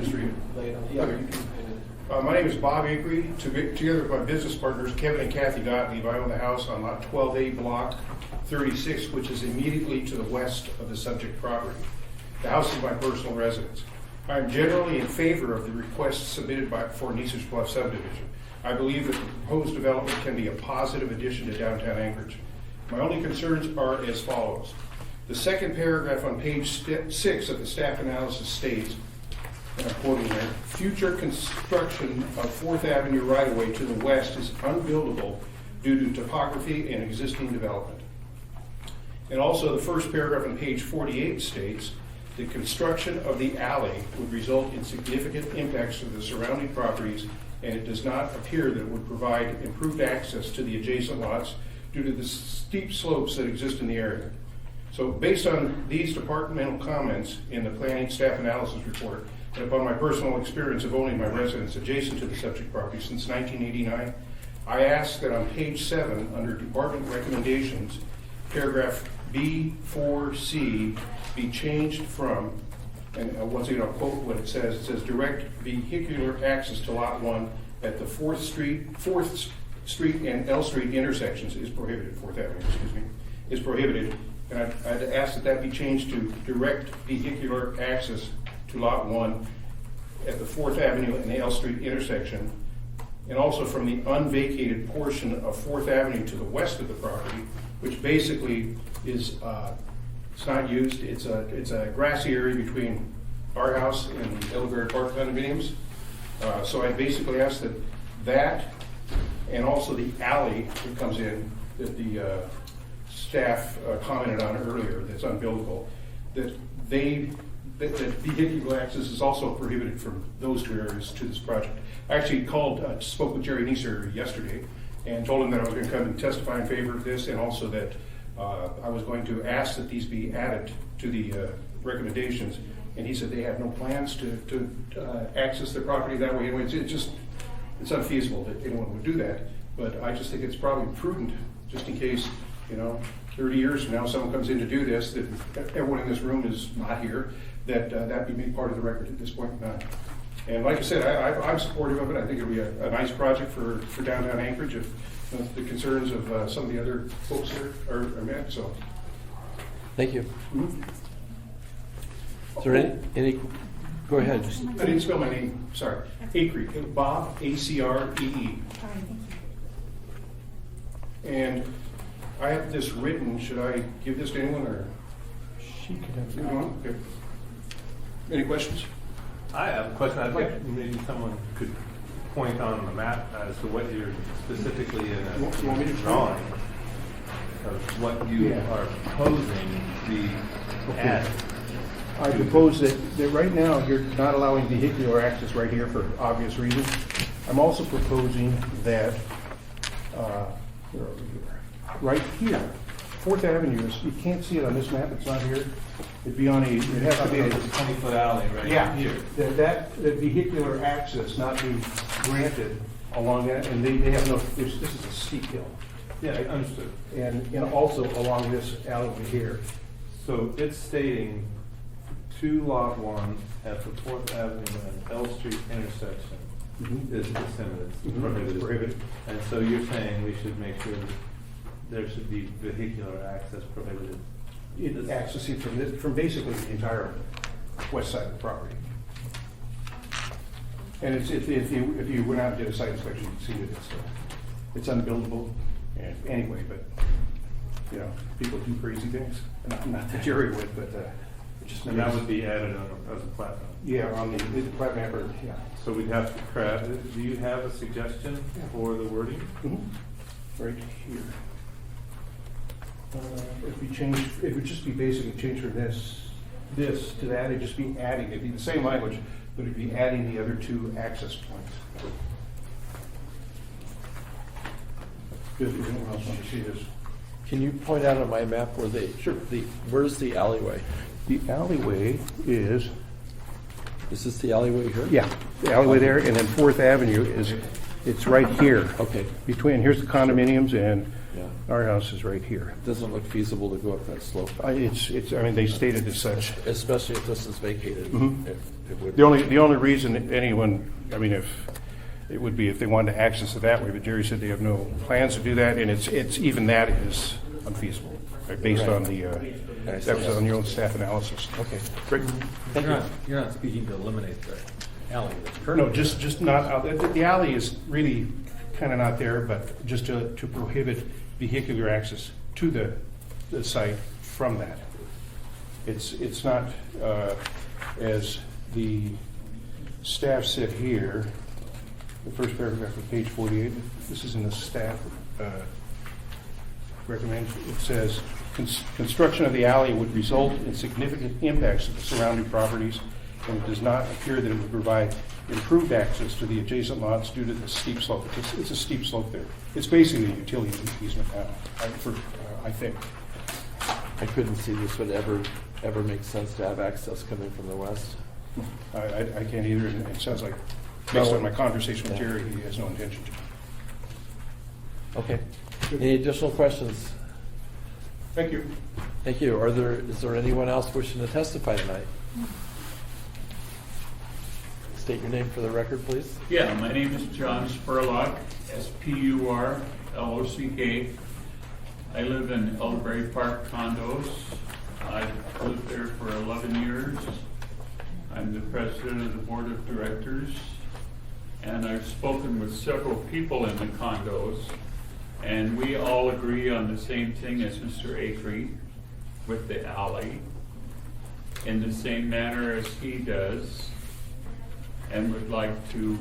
just read it. Lay it on. Yeah, you can. My name is Bob Acree. Together with my business partners, Kevin and Kathy Gottlieb, I own the house on lot 12A, block 36, which is immediately to the west of the subject property. The house is my personal residence. I am generally in favor of the request submitted for Neeser's Bluff subdivision. I believe that the proposed development can be a positive addition to downtown Anchorage. My only concerns are as follows. The second paragraph on page 6 of the staff analysis states, and I'm quoting there, future construction of 4th Avenue right-of-way to the west is unbuildable due to topography and existing development. And also the first paragraph on page 48 states, the construction of the alley would result in significant impacts to the surrounding properties, and it does not appear that it would provide improved access to the adjacent lots due to the steep slopes that exist in the area. So based on these departmental comments in the planning staff analysis report, and upon my personal experience of owning my residence adjacent to the subject property since 1989, I ask that on page 7, under department recommendations, paragraph B4C be changed from, and once again I'll quote what it says direct vehicular access to lot 1 at the 4th Street and L Street intersections is prohibited, 4th Avenue, is prohibited. And I'd ask that be changed to direct vehicular access to lot 1 at the 4th Avenue and the L Street intersection, and also from the unvacated portion of 4th Avenue to the west of the property, which basically is, it's not used, it's a grassy area between our house and the Elderberry Park condominiums. So I basically ask that and also the alley that comes in that the staff commented on earlier that's unbuildable, that vehicular access is also prohibited from those two areas to this project. I actually spoke with Jerry Neeser yesterday and told him that I was going to come and testify in favor of this, and also that I was going to ask that these be added to the recommendations. And he said they have no plans to access their property that way. Anyway, it's unfeasible that anyone would do that. But I just think it's probably prudent, just in case, 30 years from now someone comes in to do this, that everyone in this room is not here, that be made part of the record at this point in time. And like I said, I'm supportive of it. I think it'll be a nice project for downtown Anchorage if the concerns of some of the other folks here are met. So, Thank you. mm-hmm. Is there any go ahead. I didn't spell my name. Sorry. Acree. Bob, A-C-R-E-E. And I have this written. Should I give this to anyone or? She could have. Anyone? Okay. Any questions? I have a question. I'd like maybe someone could point on the map as to what you're specifically in You want me a to drawing of what you are proposing the add. I propose that right now, you're not allowing vehicular access right here for obvious reasons. I'm also proposing that, where are we here? Right here, Fourth Avenue is, you can't see it on this map, it's not here. It'd be on it'd have to be a 20-foot alley right yeah, here. that vehicular access not be granted along that, and they have no, this is a steep hill. Yeah, I understood. And also along this alleyway here. So it's stating to Lot 1 at the 4th Avenue and L Street intersection is prohibited. And so you're saying we should make sure that there should be vehicular access prohibited. Accessing from basically the entire west side of the property. And it's, if you went out and did a site inspection, you'd see that it's unbuildable. And anyway, but, you know, people do crazy things. Not that Jerry would, but it just. And that would be added on as a plat. Yeah, on the plat map, or, yeah. So we'd have to craft, do you have a suggestion for the wording? Right here. If we change, it would just be basically change from this to that, it'd just be adding, it'd be the same language, but it'd be adding the other two access points. If anyone else wants to see this. Can you point out on my map where where's the alleyway? The alleyway is, Is this the alleyway here? yeah, the alleyway there, and then Fourth Avenue is, it's right here. Okay. Here's the condominiums, and Yeah. our house is right here. It doesn't look feasible to go up that slope, I mean, they stated as such. especially if this is vacated. Mhm. It would. The only reason anyone, I mean, it would be if they wanted to access it that way, but Jerry said they have no plans to do that, and it's even that is unfeasible, right, based on the, that was on your own staff analysis. Okay. Great. Thank you. You're not speaking to eliminate the alley that's No, currently. just not, the alley is really kind of not there, but just to prohibit vehicular access to the site from that. It's not, as the staff said here, the first paragraph of page 48, this is in the staff recommendation. It says, construction of the alley would result in significant impacts to the surrounding properties, and it does not appear that it would provide improved access to the adjacent lots due to the steep slope. It's a steep slope there. It's basically a utility easement now, I think. I couldn't see this would ever make sense to have access coming from the west. I can't either, and it sounds like, based on my conversation with Jerry, he has no intention to. Okay. Any additional questions? Thank you. Thank you. Is there anyone else wishing to testify tonight? State your name for the record, please. Yeah, my name is John Spurlock, Spurlock. I live in Elderberry Park condos. I've lived there for 11 years. I'm the president of the board of directors, and I've spoken with several people in the condos, and we all agree on the same thing as Mr. Acree with the alley, in the same manner as he does, and would like to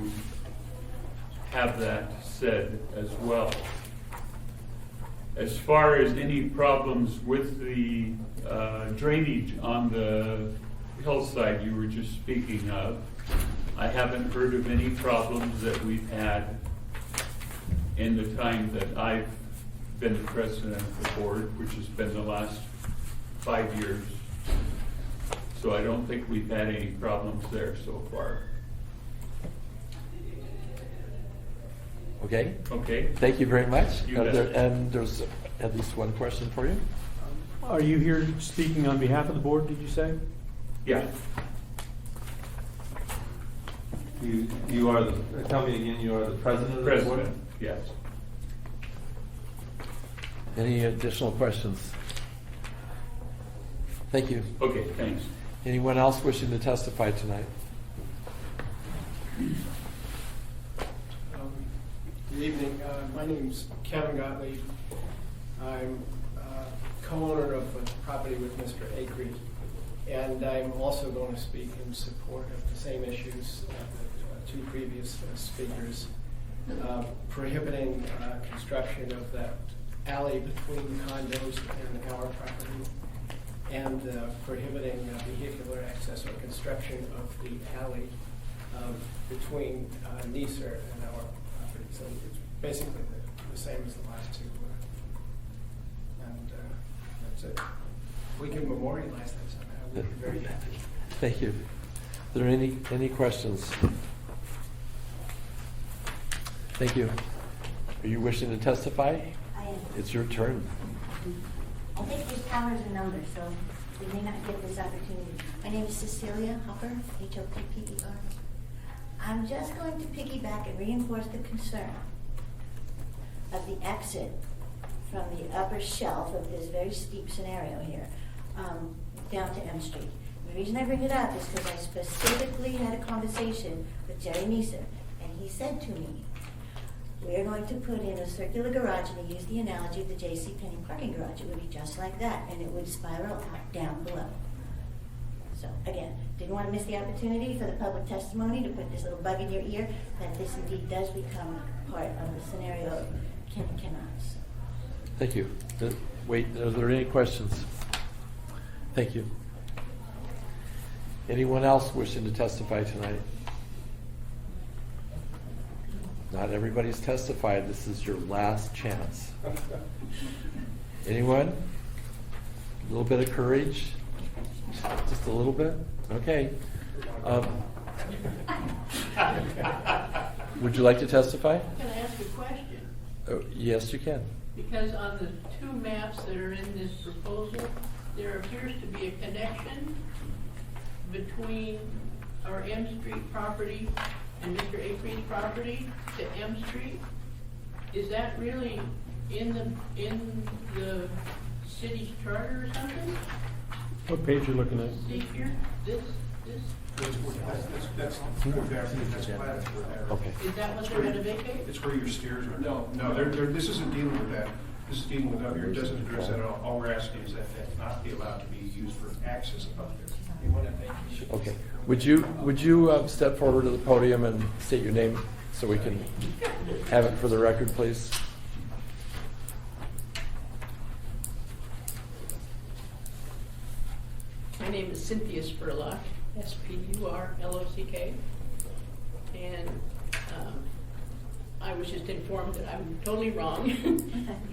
have that said as well. As far as any problems with the drainage on the hillside you were just speaking of, I haven't heard of any problems that we've had in the time that I've been the president of the board, which has been the last 5 years. So I don't think we've had any problems there so far. Okay. Okay? Thank you very much. You bet. And there's at least one question for you. Are you here speaking on behalf of the board, did you say? Yeah. You are the, tell me again, you are the president of the board? President, yes. Any additional questions? Thank you. Okay, thanks. Anyone else wishing to testify tonight? Good evening. My name's Kevin Gottlieb. I'm co-owner of a property with Mr. Acree, and I'm also going to speak in support of the same issues that the two previous speakers, prohibiting construction of that alley between the condos and our property, and prohibiting vehicular access or construction of the alley between Neeser and our property. So it's basically the same as the last two. And that's it. We can memorialize that somehow. We'd be very happy. Thank you. Are there any questions? Thank you. Are you wishing to testify? I am. It's your turn. I think there's powers in numbers, so we may not get this opportunity. My name is Cecilia Hopper, Hopper. I'm just going to piggyback and reinforce the concern of the exit from the upper shelf of this very steep scenario here down to M Street. The reason I bring it up is because I specifically had a conversation with Jerry Neeser, and he said to me, we're going to put in a circular garage, and he used the analogy of the J.C. Penney parking garage. It would be just like that, and it would spiral out down below. So, again, didn't want to miss the opportunity for the public testimony to put this little bug in your ear that this indeed does become part of the scenario of can and cannot. So. Thank you. Wait, are there any questions? Thank you. Anyone else wishing to testify tonight? Not everybody's testified. This is your last chance. Anyone? A little bit of courage? Just a little bit? Okay. Would you like to testify? Can I ask a question? Oh, yes, you can. Because on the two maps that are in this proposal, there appears to be a connection between our M Street property and Mr. Acree's property to M Street. Is that really in the city's charter or something? What page are you looking at? See here, this. That's platted for there. Okay. Is that what they're gonna vacate? It's where your stairs are. No, this isn't dealing with that. This is dealing with up here. It doesn't address that at all. All we're asking is that that not be allowed to be used for access up there. You want to thank you. Okay. Would you step forward to the podium and state your name so we can have it for the record, please? My name is Cynthia Spurlock, Spurlock, and I was just informed that I'm totally wrong,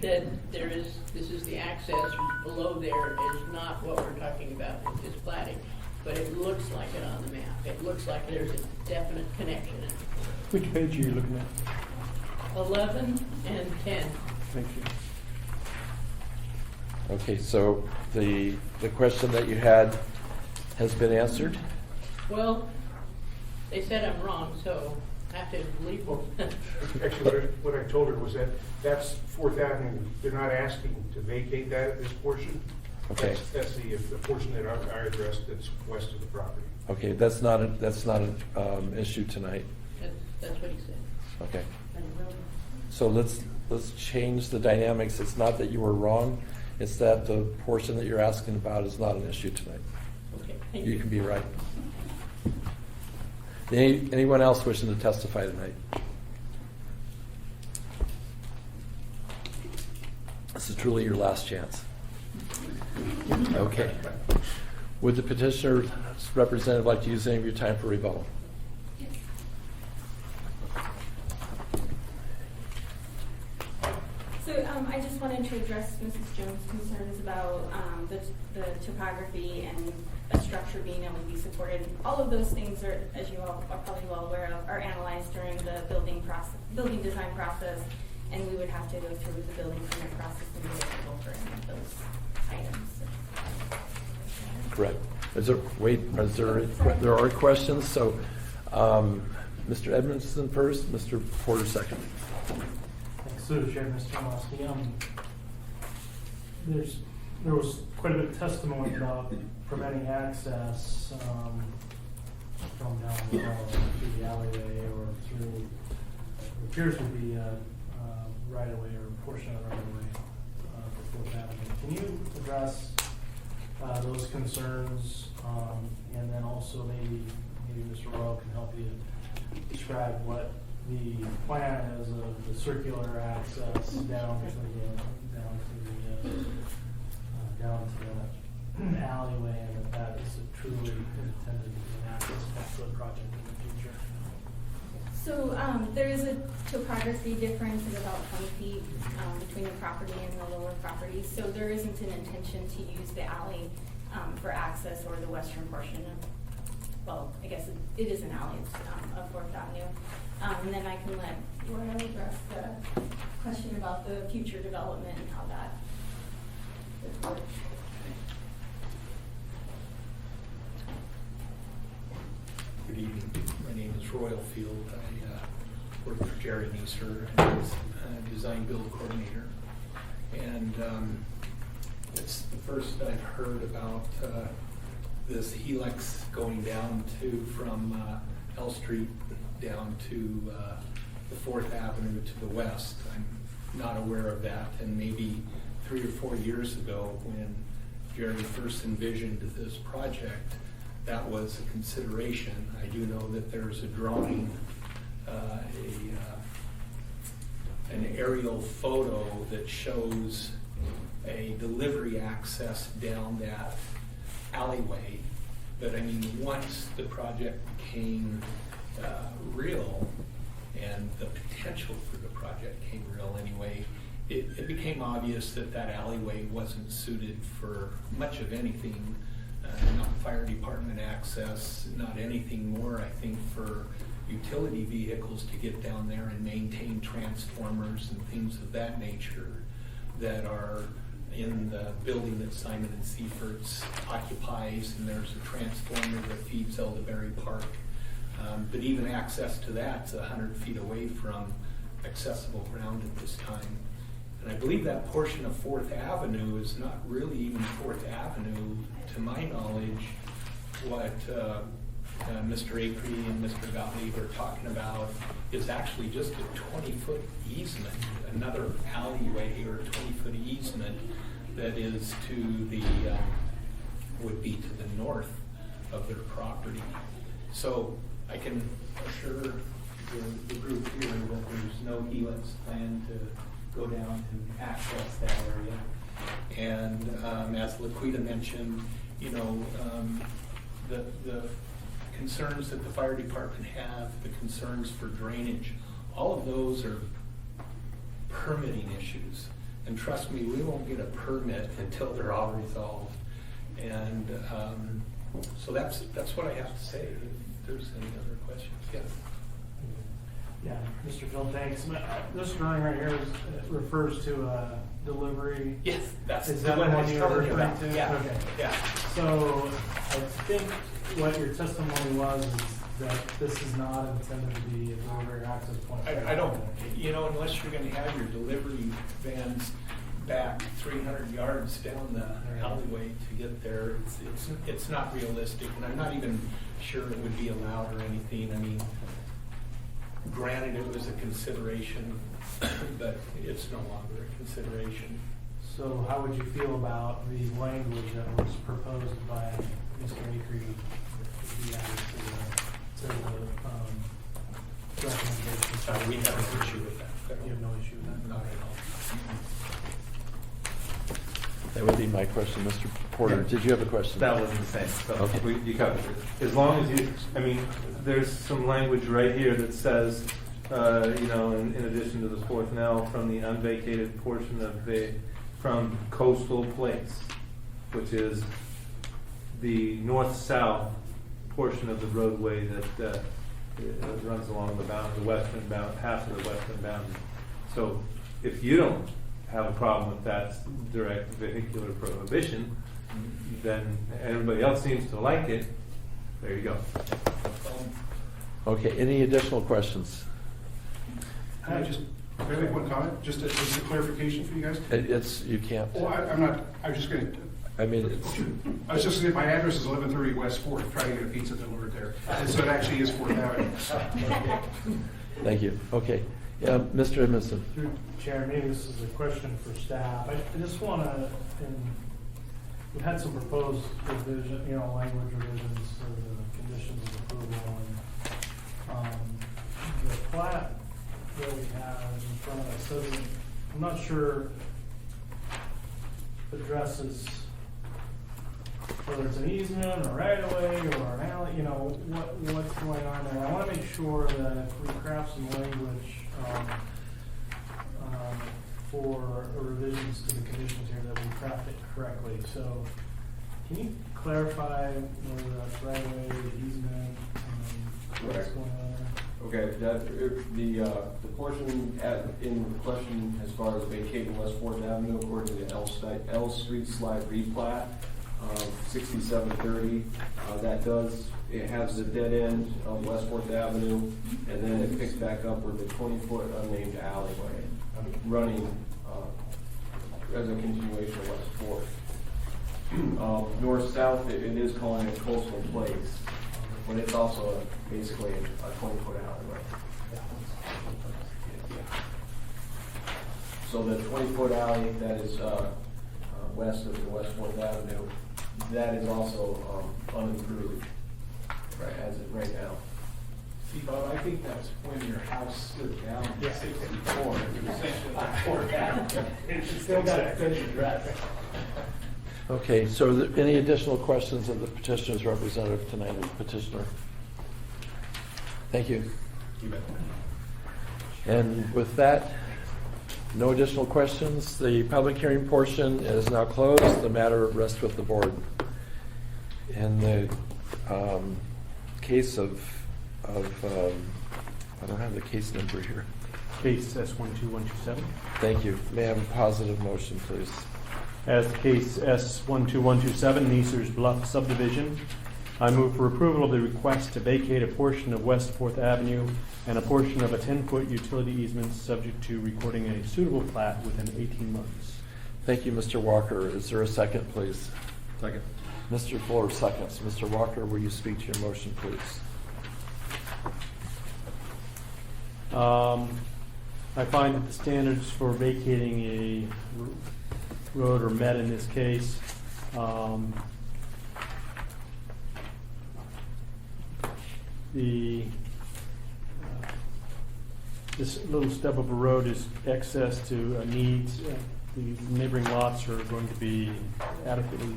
that this is the access below there is not what we're talking about with this platting, but it looks like it on the map. It looks like there's a definite connection. Which page are you looking at? 11 and 10. Thank you. Okay, so the question that you had has been answered? Well, they said I'm wrong, so I have to believe them. Actually, what I told her was that that's 4th Avenue. They're not asking to vacate that at this portion. Okay. That's the portion that I addressed that's west of the property. Okay, that's not an issue tonight. That's what he said. Okay. So let's change the dynamics. It's not that you were wrong. It's that the portion that you're asking about is not an issue tonight. Okay, thank you. You can be right. Anyone else wishing to testify tonight? This is truly your last chance. Okay. Would the petitioner's representative like to use any of your time for rebuttal? So I just wanted to address Mrs. Jones' concerns about the topography and a structure being able to be supported. All of those things are, as you all are probably well aware of, are analyzed during the building design process, and we would have to go through the building permit process to be eligible for any of those items. Correct. There are questions, so Mr. Edmondson first, Mr. Porter second. Thanks to the chair, Mr. Tomowski. There was quite a bit of testimony about preventing access from down below through the alleyway or through what appears to be a right-of-way or a portion of the right-of-way for 4th Avenue. Can you address those concerns, and then also maybe Mr. Royal can help you describe what the plan is of the circular access down to alleyway and that is truly intended to be an access point for the project in the future. So there is a topography difference of about 20 feet between the property and the lower property. So there isn't an intention to use the alley for access or the western portion of, well, I guess it is an alley, it's of 4th Avenue. And then I can let Royal address the question about the future development and how that would work. Good evening. My name is Royal Field. I work for Jerry Neeser as design build coordinator. And it's the first I've heard about this helix going down from L Street down to the 4th Avenue to the west. I'm not aware of that. And maybe 3 or 4 years ago when Jerry first envisioned this project, that was a consideration. I do know that there's a drawing, an aerial photo that shows a delivery access down that alleyway. But I mean, once the project became real, and the potential for the project came real anyway, it became obvious that that alleyway wasn't suited for much of anything. Not fire department access, not anything more, I think, for utility vehicles to get down there and maintain transformers and things of that nature that are in the building that Simon and Seifert's occupies, and there's a transformer that feeds Elderberry Park. But even access to that's 100 feet away from accessible ground at this time. And I believe that portion of 4th Avenue is not really even 4th Avenue, to my knowledge. What Mr. Acree and Mr. Gottlieb are talking about is actually just a 20-foot easement, another alleyway or a 20-foot easement that is to the, would be to the north of their property. So I can assure the group here that there's no helix plan to go down and access that area. And as Laquita mentioned, you know, the concerns that the fire department have, the concerns for drainage, all of those are permitting issues. And trust me, we won't get a permit until they're all resolved. And so that's what I have to say. If there's any other questions, yes. Yeah, Mr. Phil, thanks. This drawing right here refers to a delivery. Yes, that's is the that one the I one was you were talking referring about. to? Yeah, Okay. yeah. So I think what your testimony was is that this is not intended to be a delivery access point. I don't, you know, unless you're going to have your delivery vans back 300 yards down the alleyway to get there, it's not realistic, and I'm not even sure it would be allowed or anything. I mean, granted, it was a consideration, but it's no longer a consideration. So how would you feel about the language that was proposed by Mr. Acree to be added to the recommendation? We have an issue with that. You have no issue with that? Not at all. That would be my question. Mr. Porter, Yeah. did you have a question? That was the same, so Okay. you covered it. As long as you, I mean, there's some language right here that says, you know, in addition to the 4th L, from the unvacated portion of from Coastal Place, which is the north-south portion of the roadway that runs along the western bound, half of the western boundary. So if you don't have a problem with that direct vehicular prohibition, then everybody else seems to like it. There you go. Okay, any additional questions? Can I make one comment, just as a clarification for you guys? You can't. Well, I'm not, I was just going to, I mean, it's, I was just saying, my address is 1130 West 4th, trying to get a pizza delivered there. And so it actually is 4th Avenue. thank you. Okay. Yeah, Mr. Edmondson. Through Chair, maybe this is a question for staff. I just want to, we've had some proposed revision, you know, language revisions for the conditions of approval, and the plat that we have in front of us doesn't, I'm not sure addresses whether it's an easement or right of way or an alley, you know, what's going on there. I want to make sure that if we craft some language for revisions to the conditions here, that we craft it correctly. So can you clarify whether that's right of way, easement, what's going on there? Okay, the portion in question as far as vacating West Fourth Avenue according to the L Street Slide replat, 6730, it has the dead end of West Fourth Avenue, and then it picks back up with a 20-foot unnamed alleyway running as a continuation of West Fourth. North-south, it is calling it Coastal Place, but it's also basically a 20-foot alleyway. So the 20-foot alley that is west of the West Fourth Avenue, that is also unimproved right now. See, Bob, I think that's when your house stood down in 64. It was essentially like Fourth Avenue. It's still got a good address. Okay, so are there any additional questions of the petitioner's representative tonight, the petitioner? Thank you. You bet. And with that, no additional questions. The public hearing portion is now closed. The matter rests with the board. In the case of I don't have the case number here. Case S12127. Thank you. May I have a positive motion, please? As the case S12127, Neeser's Bluff subdivision, I move for approval of the request to vacate a portion of West 4th Avenue and a portion of a 10-foot utility easement subject to recording a suitable plat within 18 months. Thank you, Mr. Walker. Is there a second, please? Second. Mr. Fuller seconds. Mr. Walker, will you speak to your motion, please? I find that the standards for vacating a road are met in this case. This little stub of a road is access to needs. The neighboring lots are going to be adequately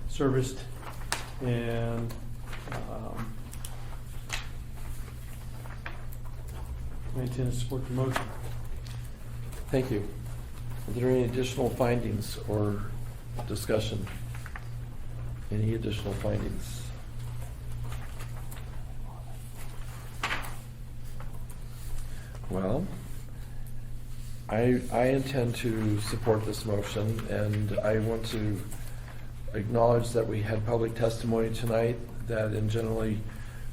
serviced, and I intend to support the motion. Thank you. Are there any additional findings or discussion? Any additional findings? Well, I intend to support this motion, and I want to acknowledge that we had public testimony tonight that in generally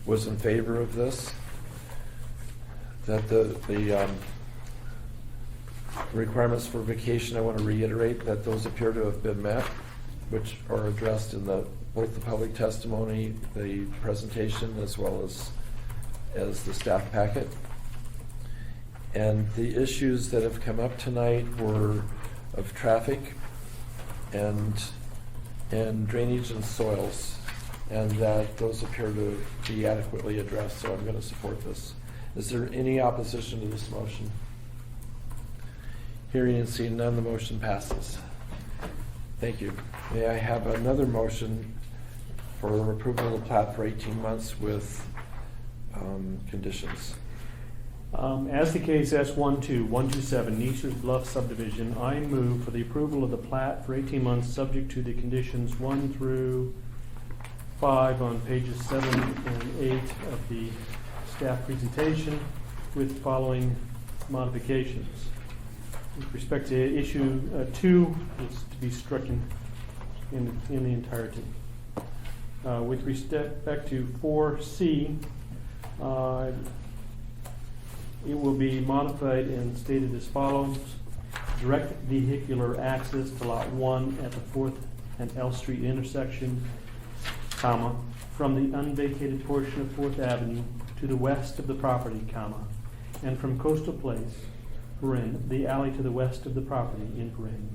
was in favor of this, that the requirements for vacation, I want to reiterate that those appear to have been met, which are addressed in both the public testimony, the presentation, as well as the staff packet. And the issues that have come up tonight were of traffic and drainage and soils, and that those appear to be adequately addressed, so I'm going to support this. Is there any opposition to this motion? Hearing and seeing none, the motion passes. Thank you. May I have another motion for approval of the plat for 18 months with conditions? As the case S12127, Neeser's Bluff subdivision, I move for the approval of the plat for 18 months subject to the conditions 1 through 5 on pages 7 and 8 of the staff presentation with following modifications. With respect to issue 2, it's to be stricken in the entirety. With respect to 4C, it will be modified and stated as follows. Direct vehicular access to Lot 1 at the 4th and L Street intersection, comma, from the unvacated portion of 4th Avenue to the west of the property, comma, and from Coastal Place, the alley to the west of the property,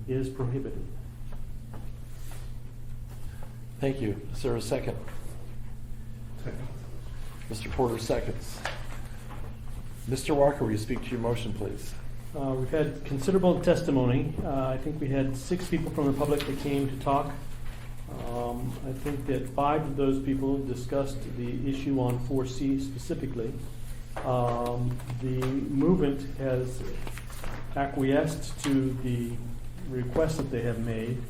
is prohibited. Thank you. Is there a second? Second. Mr. Porter seconds. Mr. Walker, will you speak to your motion, please? We've had considerable testimony. I think we had 6 people from the public that came to talk. I think that 5 of those people discussed the issue on 4C specifically. The movement has acquiesced to the request that they have made.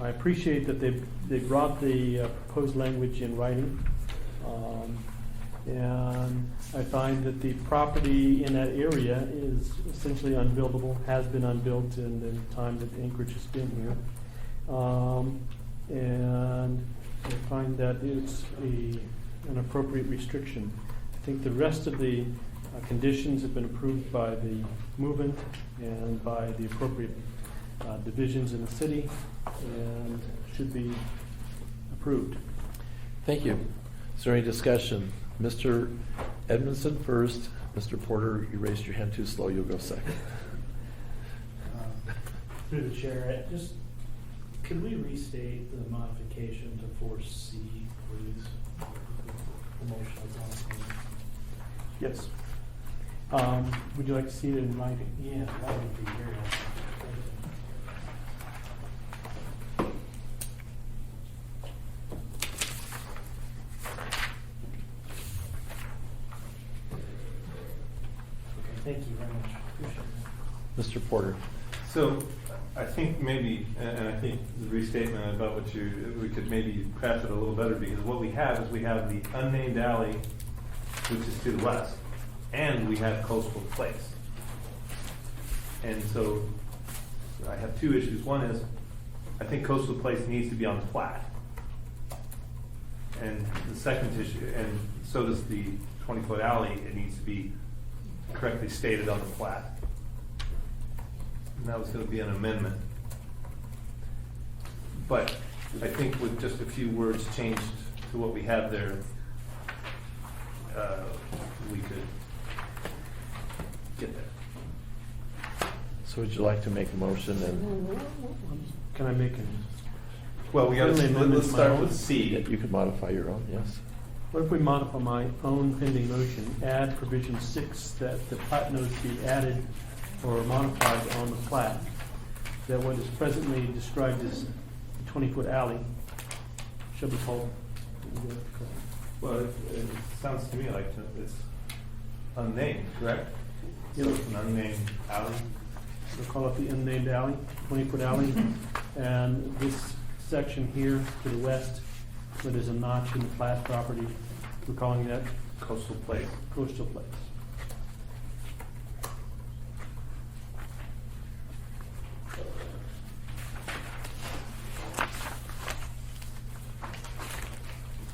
I appreciate that they brought the proposed language in writing. And I find that the property in that area is essentially unbuildable, has been unbuilt in the time that Anchorage has been here. And I find that it's an appropriate restriction. I think the rest of the conditions have been approved by the movement and by the appropriate divisions in the city and should be approved. Thank you. Is there any discussion? Mr. Edmondson first. Mr. Porter, you raised your hand too slow. You'll go second. Through the chair, could we restate the modification to 4C, please? The motion is on. Yes. Would you like to see it in writing? Yeah, that would be very helpful. Thank you very much. Appreciate it. Mr. Porter. So I think maybe, and I think the restatement about what we could maybe craft it a little better, because what we have is we have the unnamed alley, which is to the west, and we have Coastal Place. And so I have 2 issues. One is, I think Coastal Place needs to be on the plat. And the second issue, and so does the 20-foot alley, it needs to be correctly stated on the plat. And that was going to be an amendment. But I think with just a few words changed to what we have there, we could get there. So would you like to make a motion and? Can I make a? Well, let's start with C. Yeah, you could modify your own, yes. What if we modify my own pending motion, add provision 6 that the plat notes be added or modified on the plat, that what is presently described as the 20-foot alley shall be called. Well, it sounds to me like it's unnamed, correct? Yep. So it's an unnamed alley. We'll call it the unnamed alley, 20-foot alley. And this section here to the west, where there's a notch in the plat property, we're calling that Coastal Place. Coastal Place.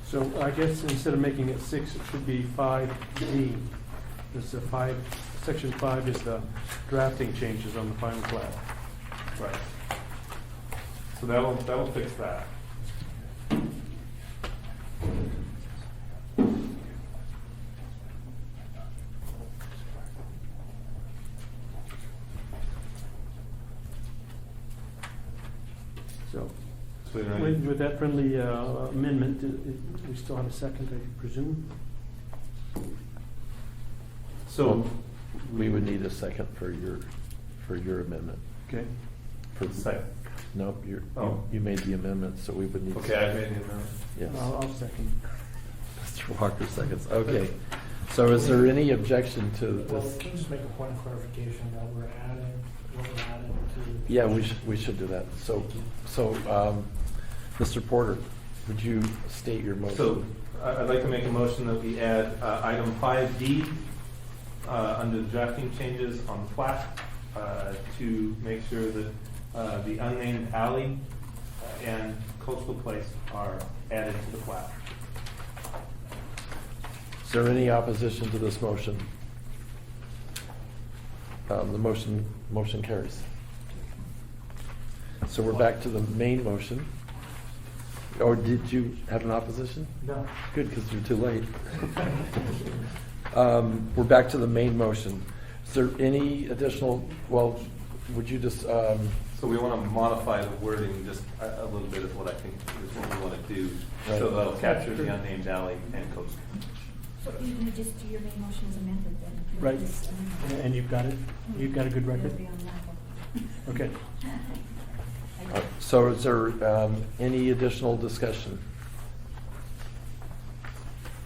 So I guess instead of making it 6, it should be 5D. This is section 5 is the drafting changes on the final plat. Right. So that will fix that. So So then with that friendly amendment, we still have a second, I presume? So We would need a second for your amendment. Okay. For second. Nope, Oh. you made the amendment, so we would need. Okay, I made the amendment. Yes. I'll second. Mr. Walker seconds. Okay. So is there any objection to Well, this? can you just make a point of clarification that we're adding to? Yeah, we should do that. So, Mr. Porter, would you state your motion? So I'd like to make a motion that we add item 5D under the drafting changes on the plat to make sure that the unnamed alley and Coastal Place are added to the plat. Is there any opposition to this motion? The motion carries. So we're back to the main motion. Or did you have an opposition? No. Good, because you're too late. We're back to the main motion. Is there any additional, well, would you just, So we want to modify the wording just a little bit is what I think is what we want to do. Right. So that'll capture the unnamed alley and coastal. So you're gonna just do your main motion as amended then? Right. Just amended. And you've got it? You've got a good record? It'll be on level. Okay. So is there any additional discussion?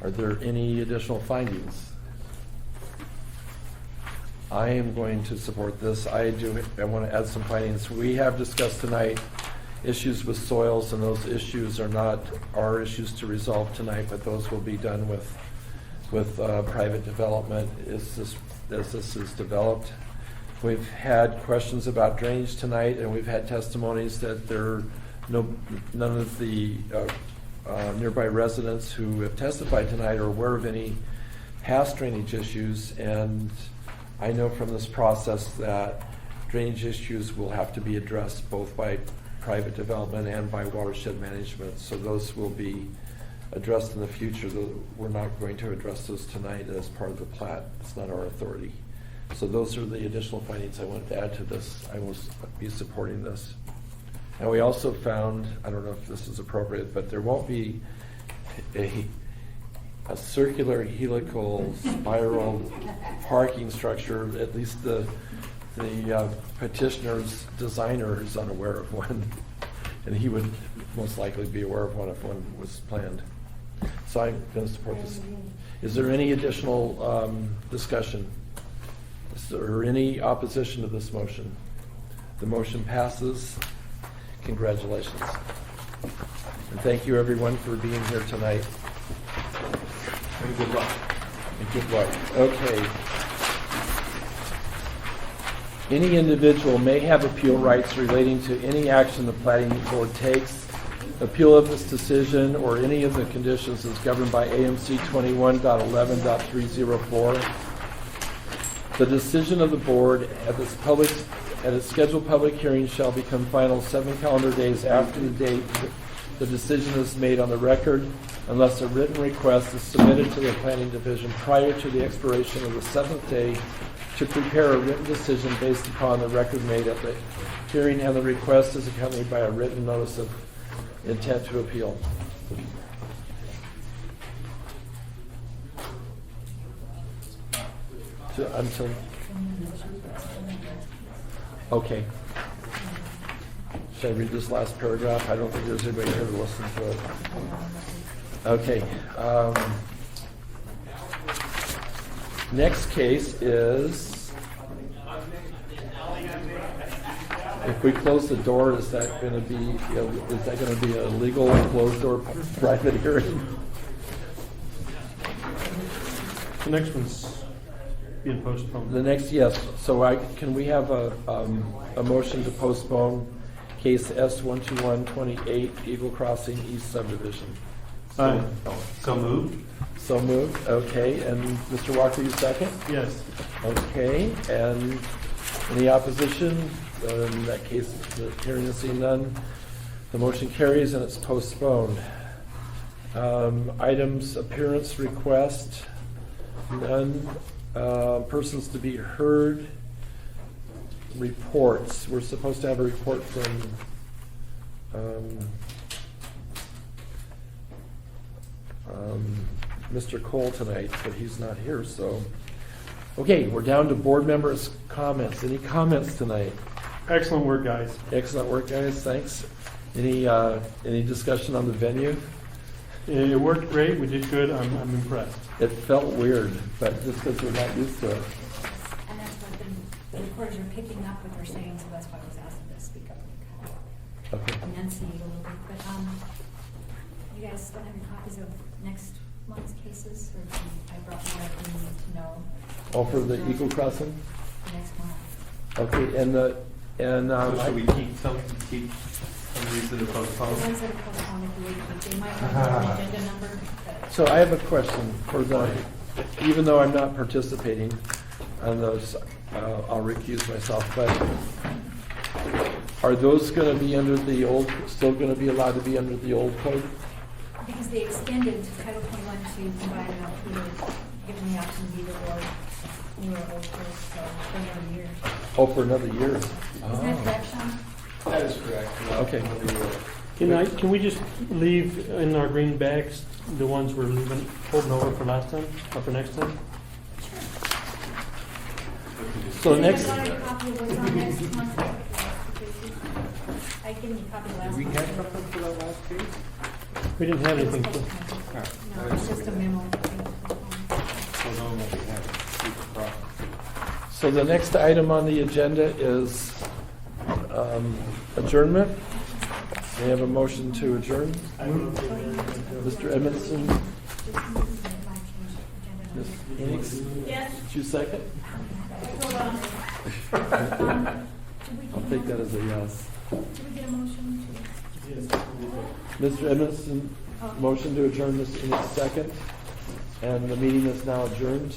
Are there any additional findings? I am going to support this. I want to add some findings. We have discussed tonight issues with soils, and those issues are not our issues to resolve tonight, but those will be done with private development as this is developed. We've had questions about drainage tonight, and we've had testimonies that none of the nearby residents who have testified tonight are aware of any past drainage issues, and I know from this process that drainage issues will have to be addressed both by private development and by watershed management, so those will be addressed in the future. We're not going to address those tonight as part of the plat. It's not our authority. So those are the additional findings I wanted to add to this. I will be supporting this. And we also found, I don't know if this is appropriate, but there won't be a circular helical spiral parking structure. At least the petitioner's designer is unaware of one, and he would most likely be aware of one if one was planned. So I'm going to support this. Is there any additional discussion? Is there any opposition to this motion? The motion passes. Congratulations. And thank you everyone for being here tonight. And good luck. And good luck. Okay. Any individual may have appeal rights relating to any action the Platting Board takes. Appeal of this decision or any of the conditions is governed by AMC 21.11.304. The decision of the board at its scheduled public hearing shall become final 7 calendar days after the date the decision is made on the record, unless a written request is submitted to the Planning Division prior to the expiration of the 7th day to prepare a written decision based upon the record made at the hearing, and the request is accompanied by a written notice of intent to appeal. Until. Okay. Should I read this last paragraph? I don't think there's anybody here to listen to it. Okay. Next case is, if we close the door, is that going to be a legal closed door private hearing? The next one's being postponed. The next, yes. So can we have a motion to postpone case S12128 Eagle Crossing East Subdivision? So moved. So moved. Okay. And Mr. Walker, you second? Yes. Okay. And any opposition? In that case, the hearing is seen none. The motion carries and it's postponed. Items, appearance request, none. Persons to be heard, reports. We're supposed to have a report from Mr. Cole tonight, but he's not here, so. Okay, we're down to board members' comments. Any comments tonight? Excellent work, guys. Excellent work, guys. Thanks. Any discussion on the venue? It worked great. We did good. I'm impressed. It felt weird, but just because we're not used to it. And that's what the reporters are picking up what they're saying, so that's why I was asking to speak up and Okay. kind of enunciate a little bit. But you guys don't have your copies of next month's cases, or I brought more if you need to know. Oh, for the Eagle Crossing? Next month. Okay, So should we keep some of these that are The postponed? ones that are postponed, if you wait, they might have an agenda number. But So I have a question for even though I'm not participating on those, I'll recuse myself, but are those going to be still going to be allowed to be under the old code? because they extended Title 21 to combine it up here, given the option of either or new or old code, so for another year. Oh, for another year? Isn't that correct, Sean? That is correct. Okay. Can we just leave in our green bags the ones we're leaving, holding over for last time, or for next time? So next, I got a copy of what's on next month's paper. I gave you a copy last month. We had something for that last case? we didn't have anything. No, it's just a memo. So the next item on the agenda is adjournment. May I have a motion to adjourn? Mr. Edmondson? Ms. Phoenix? Yes. Did you second? Hold on. I'll take that as a yes. Did we get a motion to? Mr. Edmondson, motion to adjourn, Ms. Phoenix, second. And the meeting is now adjourned.